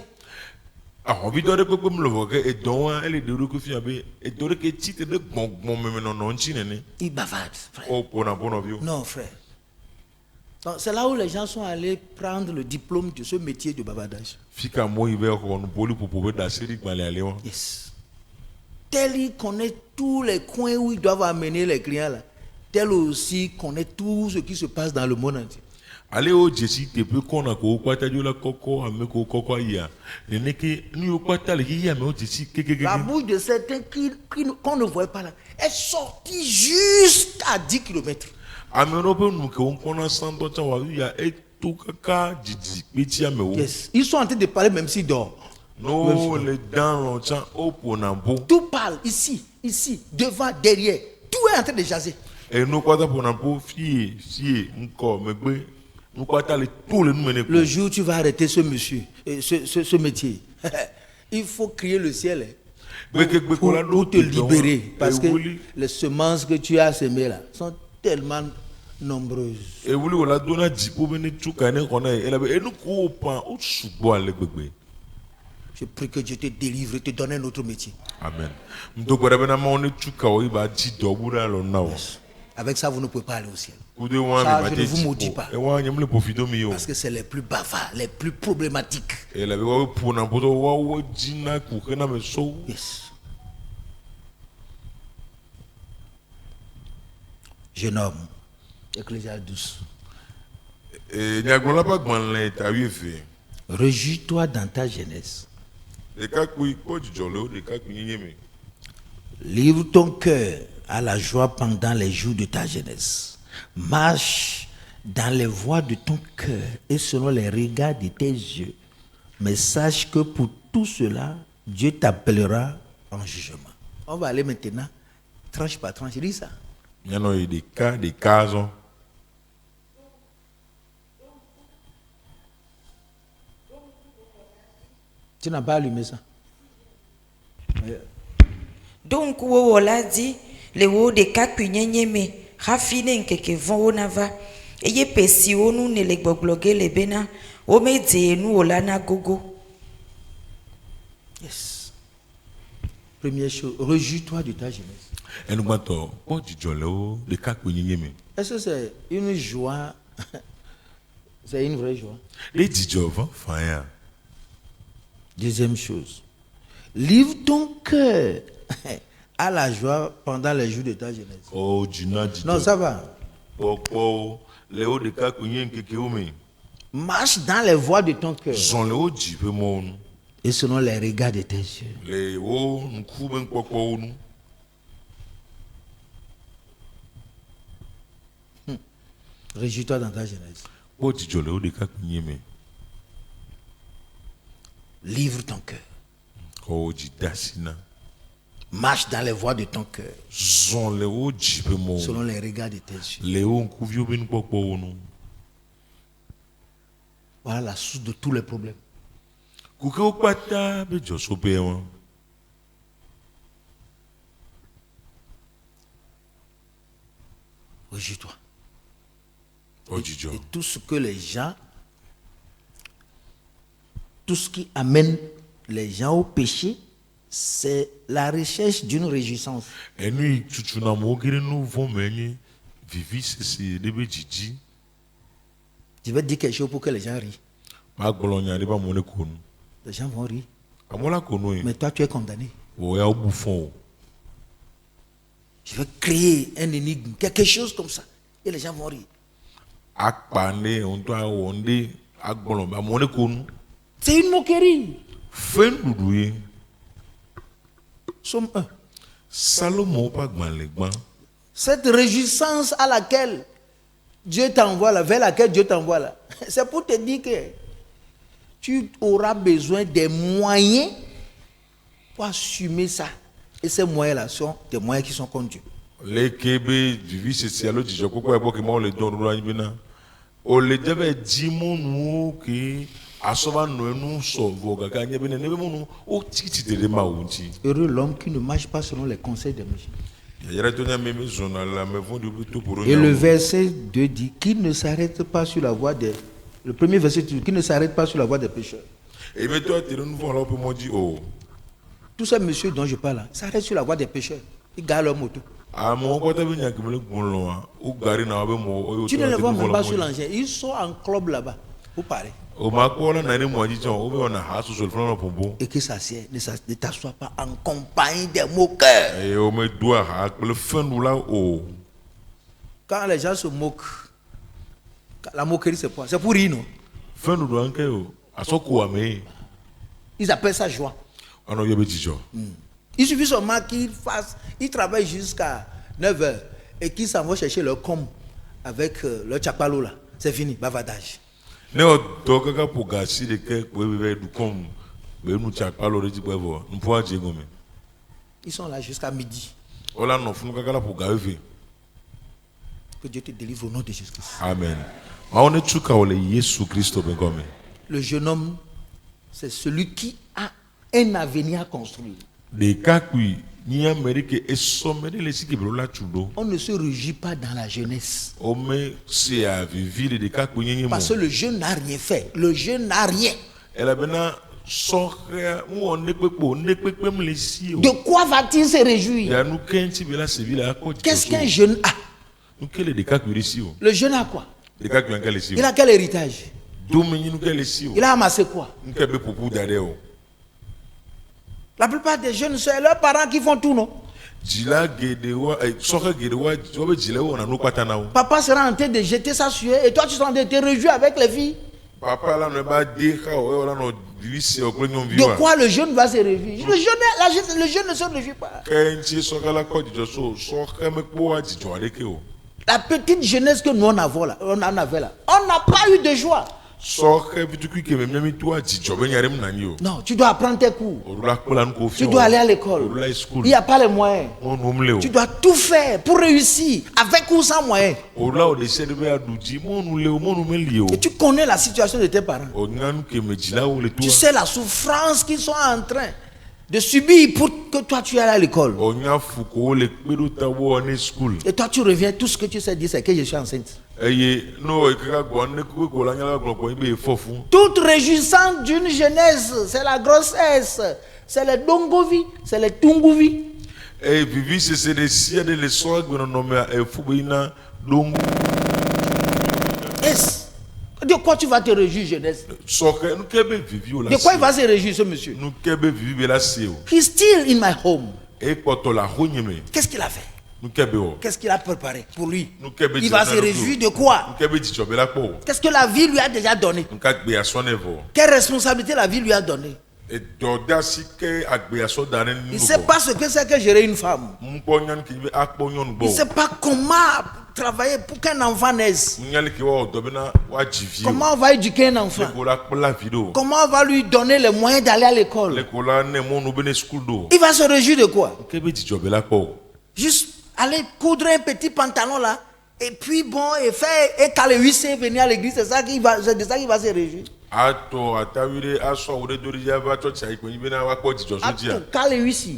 ah on vit dans le peuple le vogue et donc elle est de que fi abe et donc que titre de bon même non chinene Ils bavardent, frère. oh pour na bon bio Non, frère. Donc, c'est là où les gens sont allés prendre le diplôme de ce métier de bavardage. fika mo ibe ko no poli pour pouvoir da série malé aller wa Yes. Tel il connaît tous les coins où ils doivent amener les clients là. Tel aussi connaît tout ce qui se passe dans le monde entier. aller au jesi te peu qu'on a ko kwata jo la koko ame ko koko ya ne que ni o kwata le ya me o jesi La bouche de certains qu'on ne voit pas là est sortie jusqu'à 10 km. ame no pe nu ke on kona santo cha wa ya e to kaka jiji peti ame o Yes. Ils sont en train de parler même s'ils dorment. no le dans le cha o po na bo Tout parle ici, devant, derrière. Tout est en train de jaser. et nous quoi pour na po fi encore me gbe nous quoi le tout le nous mener Le jour où tu vas arrêter ce monsieur, ce métier, il faut crier le ciel pour te libérer. Parce que les semences que tu as semées là sont tellement nombreuses. et vous le la dona dipo bene tuka ne kona e la be enu ko pa o subo ale gbegbe Je prie que Dieu te délivre et te donne un autre métier. amen mto ko bena ma on tuka o iba ti do bura lo na o Avec ça, vous ne pouvez pas aller au ciel. ku de wa Ça, me je ba ne te vous maudis pas. e wa nyam le profito mi yo Parce que c'est les plus bavards, les plus problématiques. e la be wa po na poto wa wo jina ku kana me so Yes. Jeune homme, Ecclésiaste 12. e nyagbo la pa gban le ta wi fe Réjouis-toi dans ta jeunesse. de ka ku ko jijo le o de ka ku nyenye me Livre ton cœur à la joie pendant les jours de ta jeunesse. Marche dans les voies de ton cœur et selon les regards de tes yeux. Mais sache que pour tout cela, Dieu t'appellera en jugement. On va aller maintenant, tranche par tranche. Dis ça. nyano e de caso Tu n'as pas allumé ça. Donc wo la di le wo de kakui nyenye me hafi ne nkeke von wo na va eye pesi wo nu ne le gbogloge le bena wo me de nu wo la na gogo. Yes. Première chose, réjouis-toi de ta jeunesse. enu gba to ko jijo le o de ka ku nyenye me Est-ce que c'est une joie? C'est une vraie joie. le jijo va fa ya Deuxième chose, livre ton cœur à la joie pendant les jours de ta jeunesse. o jina jijo Non, ça va. Popo le o de ka ku nyen keke o me Marche dans les voies de ton cœur zon le o ji pe mo nu et selon les regards de tes yeux. le o nku ben popo nu Réjouis-toi dans ta jeunesse. ko jijo le o de ka ku nyen me Livre ton cœur. ko ji dasina Marche dans les voies de ton cœur zon le o ji pe mo selon les regards de tes yeux. le o nku vi o ben popo nu Voilà la source de tous les problèmes. ku ke o pata be jo so pe won Réjouis-toi. o jijo Et tout ce que les gens, tout ce qui amène les gens au péché, c'est la recherche d'une réjouissance. enu tutu na mo gere nu vo menye vivi sisi de be jiji Je vais te dire quelque chose pour que les gens rient. ma gbolo nya de ba mo ne ko nu Les gens vont rire. amola kono Mais toi, tu es condamné. o ya bouffon Je vais créer un énigme, quelque chose comme ça. Et les gens vont rire. akpane on doit onde agbolo ba mo ne kono C'est une moquerie. fen dudu Somme 1. Salomon pas gbanle gban Cette réjouissance à laquelle Dieu t'envoie là, vers laquelle Dieu t'envoie là, c'est pour te dire que tu auras besoin des moyens pour assumer ça. Et ces moyens-là sont des moyens qui sont contre Dieu. le kebe du vice cielo di joko ko e bo ke mo le don ro anyi bina o le debe dimonu ke asoba no enu so voga ka nye bina ne be monu o titi de ma wunti Heureux l'homme qui ne marche pas selon les conseils des méchants. yara to nya me zona la me fond du to pour Et le verset 2 dit qu'il ne s'arrête pas sur la voie des... Le premier verset dit qu'il ne s'arrête pas sur la voie des pécheurs. et me toi te nous voir là pour mo di oh Tous ces messieurs dont je parle là, s'arrêtent sur la voie des pécheurs. Ils garent leur moto. a mo ko ta be nya ke me le gbonlo a o gari na be mo o Tu ne les vois même pas sur l'engin. Ils sont en club là-bas. Vous parlez. o ma ko la na ni mo di jon o be ona ha so so flan pombo Et que ça ne t'assoit pas en compagnie des moqueurs. e o me doa ha le fin là o Quand les gens se moquent, la moquerie c'est quoi? C'est pour rire, non? fin du anke o asoko ame Ils appellent ça joie. ono yebe di jo Il suffit seulement qu'ils travaillent jusqu'à 9h et qu'ils s'en vont chercher leur com avec leur chapalo là. C'est fini, bavardage. ne o to kaka pour gasi de ke ko be du kom be nu cha pa lo de bo vo nu po aje ngome Ils sont là jusqu'à midi. ola no funu kaka la pour gawe Que Dieu te délivre au nom de Jésus-Christ. amen ma on tuka ole Yesu Kristo be ngome Le jeune homme, c'est celui qui a un avenir à construire. de kakui ni amerike e somere le siki be la chudo On ne se réjouit pas dans la jeunesse. o me se a vivre de kakui nyi mo Parce que le jeune n'a rien fait. Le jeune n'a rien. ela bena sokre mo ne pepe me le si o De quoi va-t-il se réjouir? ya nu kenti be la sevilla akodi Qu'est-ce qu'un jeune a? nu kele de kakui si o Le jeune a quoi? de kakui ngale si Il a quel héritage? do me nu kele si o Il a amassé quoi? nu kebe popu dare o La plupart des jeunes, c'est leurs parents qui font tout, non? jila gedewa sokre gedewa jobe jile o na nu patana o Papa sera en train de jeter ça sur eux et toi tu seras en train de te réjouir avec les filles. papa la no ba de ka o la no dilisi o ko nyom De viwa quoi le jeune va se réjouir? Le jeune ne se réjouit pas. kenchi sokala ko dijo so sokre me po ajijo adeke o La petite jeunesse que nous on avait là, on n'a pas eu de joie. sokre bituku ke me miami to ajijo be nyare mnani o Non, tu dois apprendre tes cours. o la ko la nko fi Tu dois aller à l'école. o la school Il n'y a pas les moyens. on numle o Tu dois tout faire pour réussir, avec ou sans moyens. o la o de se de be aduji mo nu le o mo nu me li o Et tu connais la situation de tes parents. o nganu ke me jila o le Tu to sais la souffrance qu'ils sont en train de subir pour que toi tu ailles à l'école. o nya fuko o le pedo tawo ni school Et toi tu reviens, tout ce que tu sais dire c'est que je suis enceinte. eye no e kaka gbo ne ko la nyala gbo ko ibe fofu Toute réjouissance d'une jeunesse, c'est la grossesse, c'est les dongovi, c'est les tunguvi. e vivi se de sia de le so gbo no me e fu be ina dongu Yes. De quoi tu vas te réjouir, jeunesse? sokre nu kebe vivi o la De quoi il va se réjouir, ce monsieur? nu kebe vivi be la se o He's still in my home. e poto la honyeme Qu'est-ce qu'il a fait? nu kebe o Qu'est-ce qu'il a préparé pour lui? nu kebe Il va se réjouir de quoi? nu kebe jijo be la po Qu'est-ce que la vie lui a déjà donné? nu ka gbe aso ne vo Quelle responsabilité la vie lui a donné? e do da si ke agbe aso dare Il ni ne sait pas ce que c'est que gérer une femme. mu po nyan ki be akpo nyon Il gbo ne sait pas comment travailler pour qu'un enfant naisse. mu nyali ki wa do be na wa jivi Comment on va éduquer un le enfant? ko la po la video Comment on va lui donner les moyens d'aller à le l'école? ko la ne mo nu be ne school do Il va se réjouir de quoi? kebe jijo be la po Juste aller coudre un petit pantalon là, et puis bon, et faire et caler 8 venir à l'église, c'est de ça qu'il va se réjouir. ato atawire aso wo de dori ya ba church ai ko ibe na wa po jijo so dia Caler 8.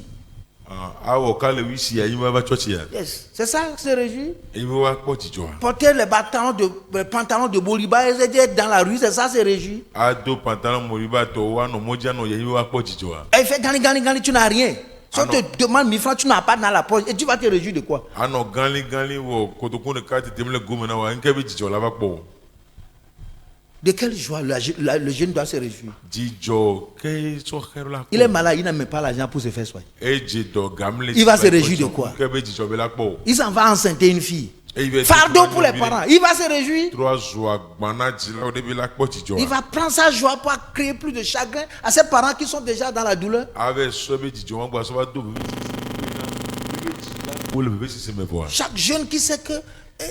awo kale wisi ya yima ba church ya Yes, c'est ça se réjouir. ibe wa po jijo Porter les pantalons de Boliba et être dans la rue, c'est ça se réjouir. ado pantalon moriba to wa no moja no ya ibe wa po jijo Et il fait gani, tu n'as rien. Si on te demande 1000 francs, tu n'as pas dans la poche. Et tu vas te réjouir de quoi? ano ganli wo kotoko ne kati temle gome na wa nkebe jijo la ba po De quelle joie le jeune doit se réjouir. Dzidzɔ ke sɔhɛ la Il est malade, il n'a même pas l'argent pour se faire soigner. Il Il va se réjouir de quoi? Il s'en va enceinter une fille. Fardeau pour les parents. Il va se réjouir. Il va prendre sa joie pour créer plus de chagrin à ses parents qui sont déjà dans la douleur. Chaque jeune qui sait que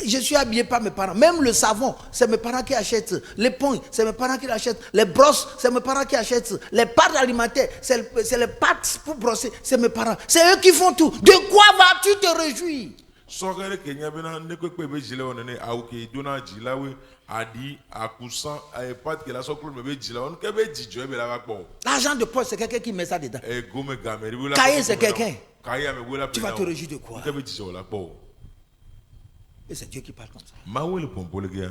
je suis habillé par mes parents. Même le savon, c'est mes parents qui achètent. L'éponge, c'est mes parents qui l'achètent. Les brosses, c'est mes parents qui achètent. Les pâtes alimentaires, c'est les pâtes pour brosser, c'est mes parents. C'est eux qui font tout. De quoi vas-tu te réjouir? L'argent de poche, c'est quelqu'un qui met ça dedans. Cahier, c'est quelqu'un. Tu vas te réjouir de quoi? Et c'est Dieu qui parle comme ça.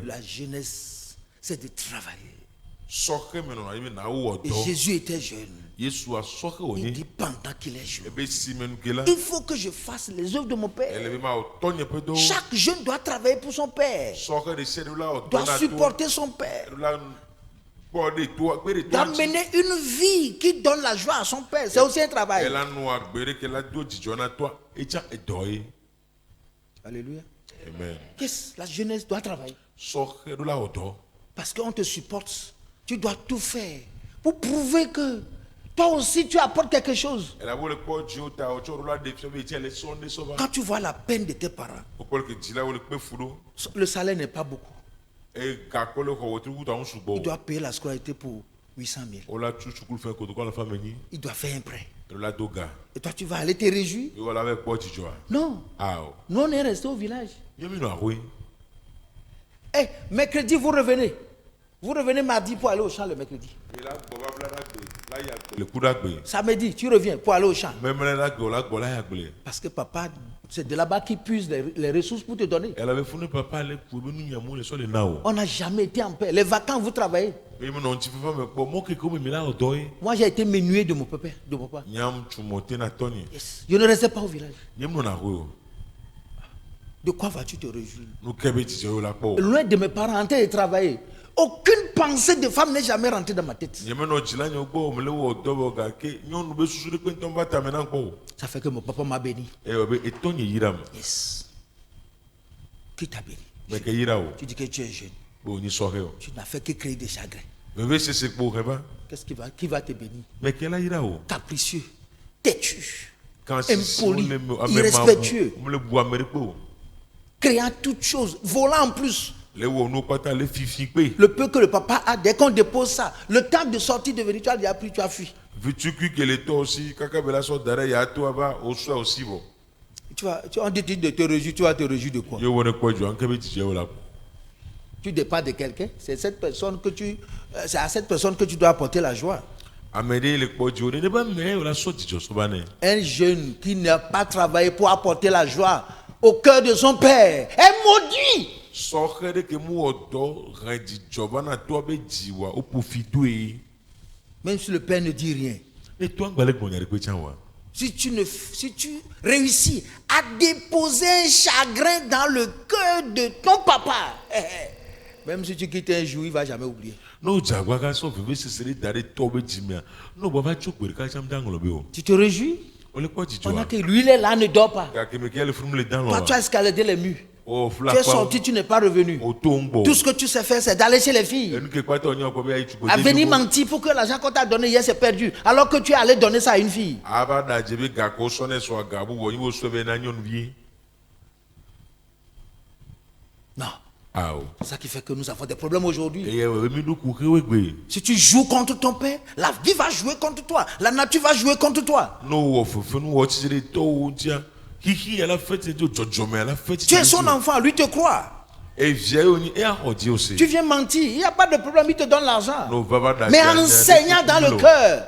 La jeunesse, c'est de travailler. Et Jésus était jeune. Il dit pendant qu'il est jeune, il faut que je fasse les œuvres de mon Père. Chaque jeune doit travailler pour son Père, doit supporter son Père, doit mener une vie qui donne la joie à son Père. C'est aussi un travail. Alléluia. Amen. Qu'est-ce que la jeunesse doit travailler? Parce qu'on te supporte, tu dois tout faire pour prouver que toi aussi tu apportes quelque chose. Quand tu vois la peine de tes parents, le salaire n'est pas beaucoup. Il doit payer la scolarité pour 800 000. Il doit faire un prêt. Et toi tu vas aller te réjouir? Non. Nous on est resté au village. Hey, mercredi vous revenez. Vous revenez mardi pour aller au champ le mercredi. Samedi, tu reviens pour aller au champ. Parce que papa, c'est de là-bas qu'il puise les ressources pour te donner. On n'a jamais été en paix. Les vacances, vous travaillez. Moi, j'ai été menué de mon papa. Yes. Je ne restais pas au village. De quoi vas-tu te réjouir? Loin de mes parents, en train de travailler. Aucune pensée de femme n'est jamais rentrée dans ma tête. Ça fait que mon papa m'a béni. Yes. Qui t'a béni? Tu dis que tu es jeune. Tu n'as fait que créer des chagrins. Qu'est-ce qui va te bénir? Capricieux, têtu, impoli, irrespectueux, créant toutes choses, volant en plus. Le peu que le papa a, dès qu'on dépose ça, le temps de sortir de venir, tu as déjà pris, tu as fui. On dit de te réjouir, tu vas te réjouir de quoi? Tu dépends de quelqu'un, c'est à cette personne que tu dois apporter la joie. Un jeune qui n'a pas travaillé pour apporter la joie au cœur de son père est maudit. Même si le père ne dit rien. Si tu réussis à déposer un chagrin dans le cœur de ton papa, même si tu quittes un jour, il ne va jamais oublier. Tu te réjouis? Pendant que lui, il est là, ne dort pas. Toi, tu as escaladé les murs. Tu es sorti, tu n'es pas revenu. Tout ce que tu sais faire, c'est d'aller chez les filles. À venir mentir pour que l'argent qu'on t'a donné hier, c'est perdu. Alors que tu es allé donner ça à une fille. Non. C'est ça qui fait que nous avons des problèmes aujourd'hui. Si tu joues contre ton père, la vie va jouer contre toi. La nature va jouer contre toi. Tu es son enfant, lui te croit. Tu viens mentir, il n'y a pas de problème, il te donne l'argent. Mais enseignant dans le cœur.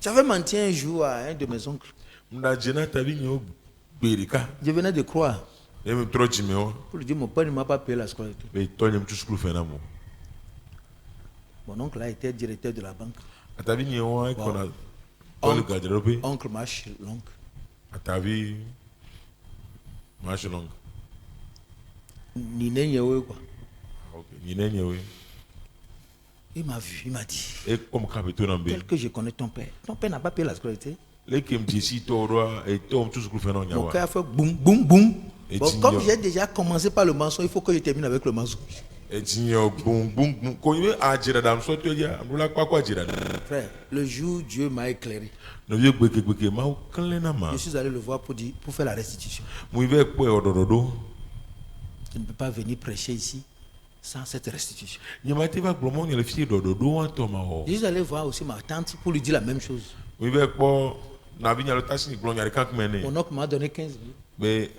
J'avais menti un jour à un de mes oncles. Je venais de croire. Pour lui dire, mon père ne m'a pas payé la scolarité. Mon oncle a été directeur de la banque. Oncle marche longue. quoi. Ok, nyine nyewe. Il m'a vu, il m'a dit, Et comme kapito nambe. tel que je connais ton père n'a pas payé la scolarité. Les qui me disent si toi et toi tout ce que fait non Mon nyawa. cœur a fait boum, boum, boum. Et Bon, tu comme ignores. j'ai déjà commencé par le mensonge, il faut que je termine avec le mensonge. Et tinyo boum boum boum. Quand il a jira dam so tu dis amula quoi jira. Frère, le jour où Dieu m'a éclairé, No vieux gbeke ma o kanle na ma. je suis allé le voir pour faire la restitution. Mu ive po odododo. Je ne peux pas venir prêcher ici sans cette restitution. Nyamati va glomo nyele fi dododo an to ma o. Je suis allé voir aussi ma tante pour lui dire la même chose. Mu ive po na bi nyalo tasi ni glomo nyale kan mene. Mon oncle m'a donné 15 000 Mais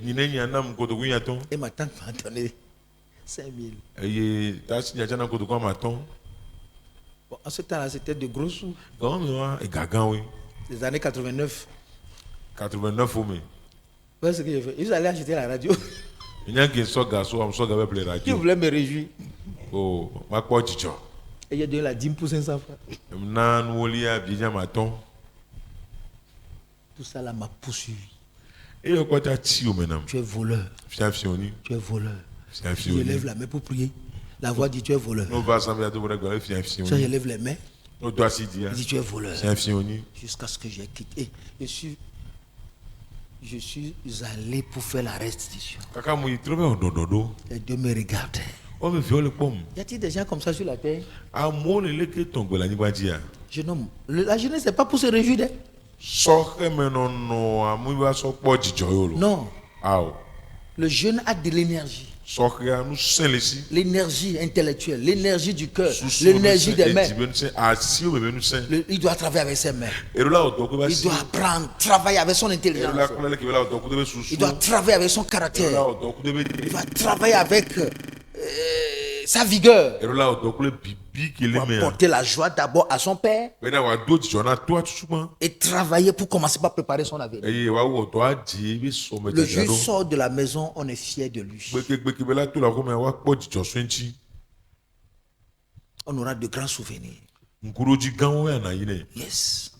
nyine nyanam ko to gunya ton. et ma tante m'a donné 5 000. Et tasi nyajana ko to kwa maton. Bon, en ce temps-là, c'était de gros sous. Quand moi et gagan oui. Les années 89. 89 ou mais. Voilà ce que j'ai fait. Ils allaient acheter la radio. Il y a qui so gaso am so gabe play Qui radio. voulait me réjouir. Oh, ma ko chicho. Et j'ai donné la dîme pour 500 francs. Nan wolia bija maton. Tout ça là m'a poursuivi. Et yo ko ta ti o menam. Tu es voleur. Fiafioni. Tu es voleur. Je Fiafioni. lève la main pour prier. La voix dit tu es voleur. No va sambia to bona go Ça, je fiafioni. lève les mains. No do asidi. Il dit tu es voleur. Fiafioni. Jusqu'à ce que j'ai quitté. Et je suis allé pour faire la restitution. Kaka mu itrobe odododo. Les deux me regardaient. O me fi o le pom. Y a-t-il des gens comme ça sur la terre? A mo le leke tongo la ni dia. Jeune homme, la jeunesse, c'est pas pour se réjouir. Hein? So ke me no no amu ba so po jijo yo lo. Non, Aw. le jeune a de l'énergie. So ke anu sen le si. L'énergie intellectuelle, l'énergie du cœur, l'énergie des mains. Asi o me nu sen. Il doit travailler avec ses mains. Ero la o to ko ba Il si. doit apprendre, travailler avec son Ero intelligence. la ko le ke la o to ko be susu. Il doit travailler avec son Ero la caractère. o to ko be. Il doit travailler avec sa vigueur. Ero la o to ko le bibi ke Il le doit me. porter la joie d'abord à son père Bena wa do jijo na to atuma. et travailler pour commencer par préparer son avenir. Eye wa wo to aji bi so me Le juge jado. sort de la maison, on est fier de lui. Gbeke be la to la ko me wa po jijo so nchi. On aura de grands souvenirs. Nkuroji gan wo ya na yine. Yes.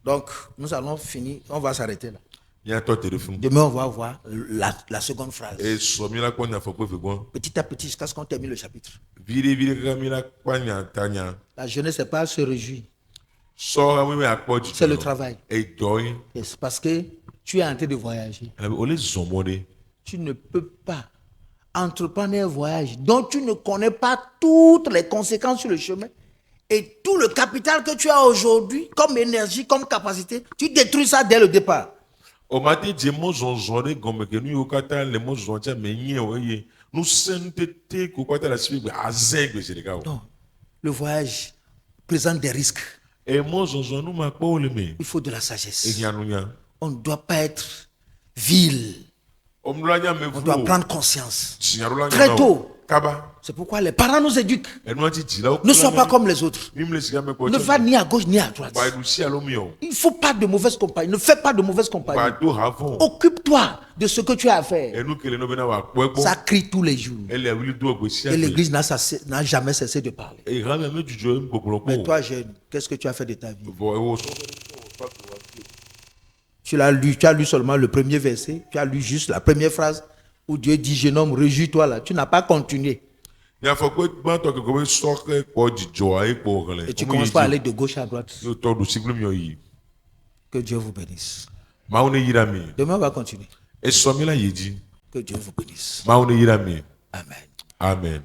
Donc, nous allons finir, on va s'arrêter là. Ya to téléphone. Demain, on va voir la seconde phrase. E so mi la ko nya fo pe fe gbon. Petit à petit, jusqu'à ce qu'on termine le chapitre. Vire ka mi la pa nya tanya. La jeunesse, c'est pas se réjouir. So amu me akpo jijo. C'est le travail. E joy. Yes, parce que tu es en train de voyager. O le zomode. Tu ne peux pas entreprendre un voyage dont tu ne connais pas toutes les conséquences sur le chemin. Et tout le capital que tu as aujourd'hui, comme énergie, comme capacité, tu détruis ça dès le départ. O mate je mo zonzore gome ke nu yo kata le mo zonja me nye o ye. Nu sen tete ko kata la sibi azeg be serika o. Non. Le voyage présente des risques. E mo zonzon nu ma pa o le me. Il faut de la E sagesse. nya nu nya. On ne doit pas être vil. O mla nya me On doit flo. prendre conscience. Signaro la nya. Très tôt. Kaba. C'est pourquoi les parents nous éduquent. E nu ati jila o. Ne sois pas comme les autres. Mim le siga me ko. Ne va ni à gauche ni à droite. Ba du si alo mi o. Il ne faut pas de mauvaise compagnie. Ne fais pas de mauvaise Ba compagnie. do havon. Occupe-toi de ce que tu as à faire. E nu kele no be na wa po e po. Ça crie tous les jours. E le wili do ogbe si Et ate. l'église n'a jamais cessé de parler. E ra me jujo e gbogbo Mais ko. toi, jeune, qu'est-ce que tu as fait de ta vie? Vo e wo so. Tu as lu seulement le premier verset. Tu as lu juste la première phrase où Dieu dit, jeune homme, réjouis-toi là. Tu n'as pas continué. Nya fo pe gban to ke ko be so ke po jijo ai po kele. Et tu commences pas à aller de gauche à droite. Yo to do signal mi o yi. Que Dieu vous bénisse. Ma o ne yira mi. Demain, on va continuer. E so mi la yeji. Que Dieu vous bénisse. Ma o ne yira mi. Amen. Amen.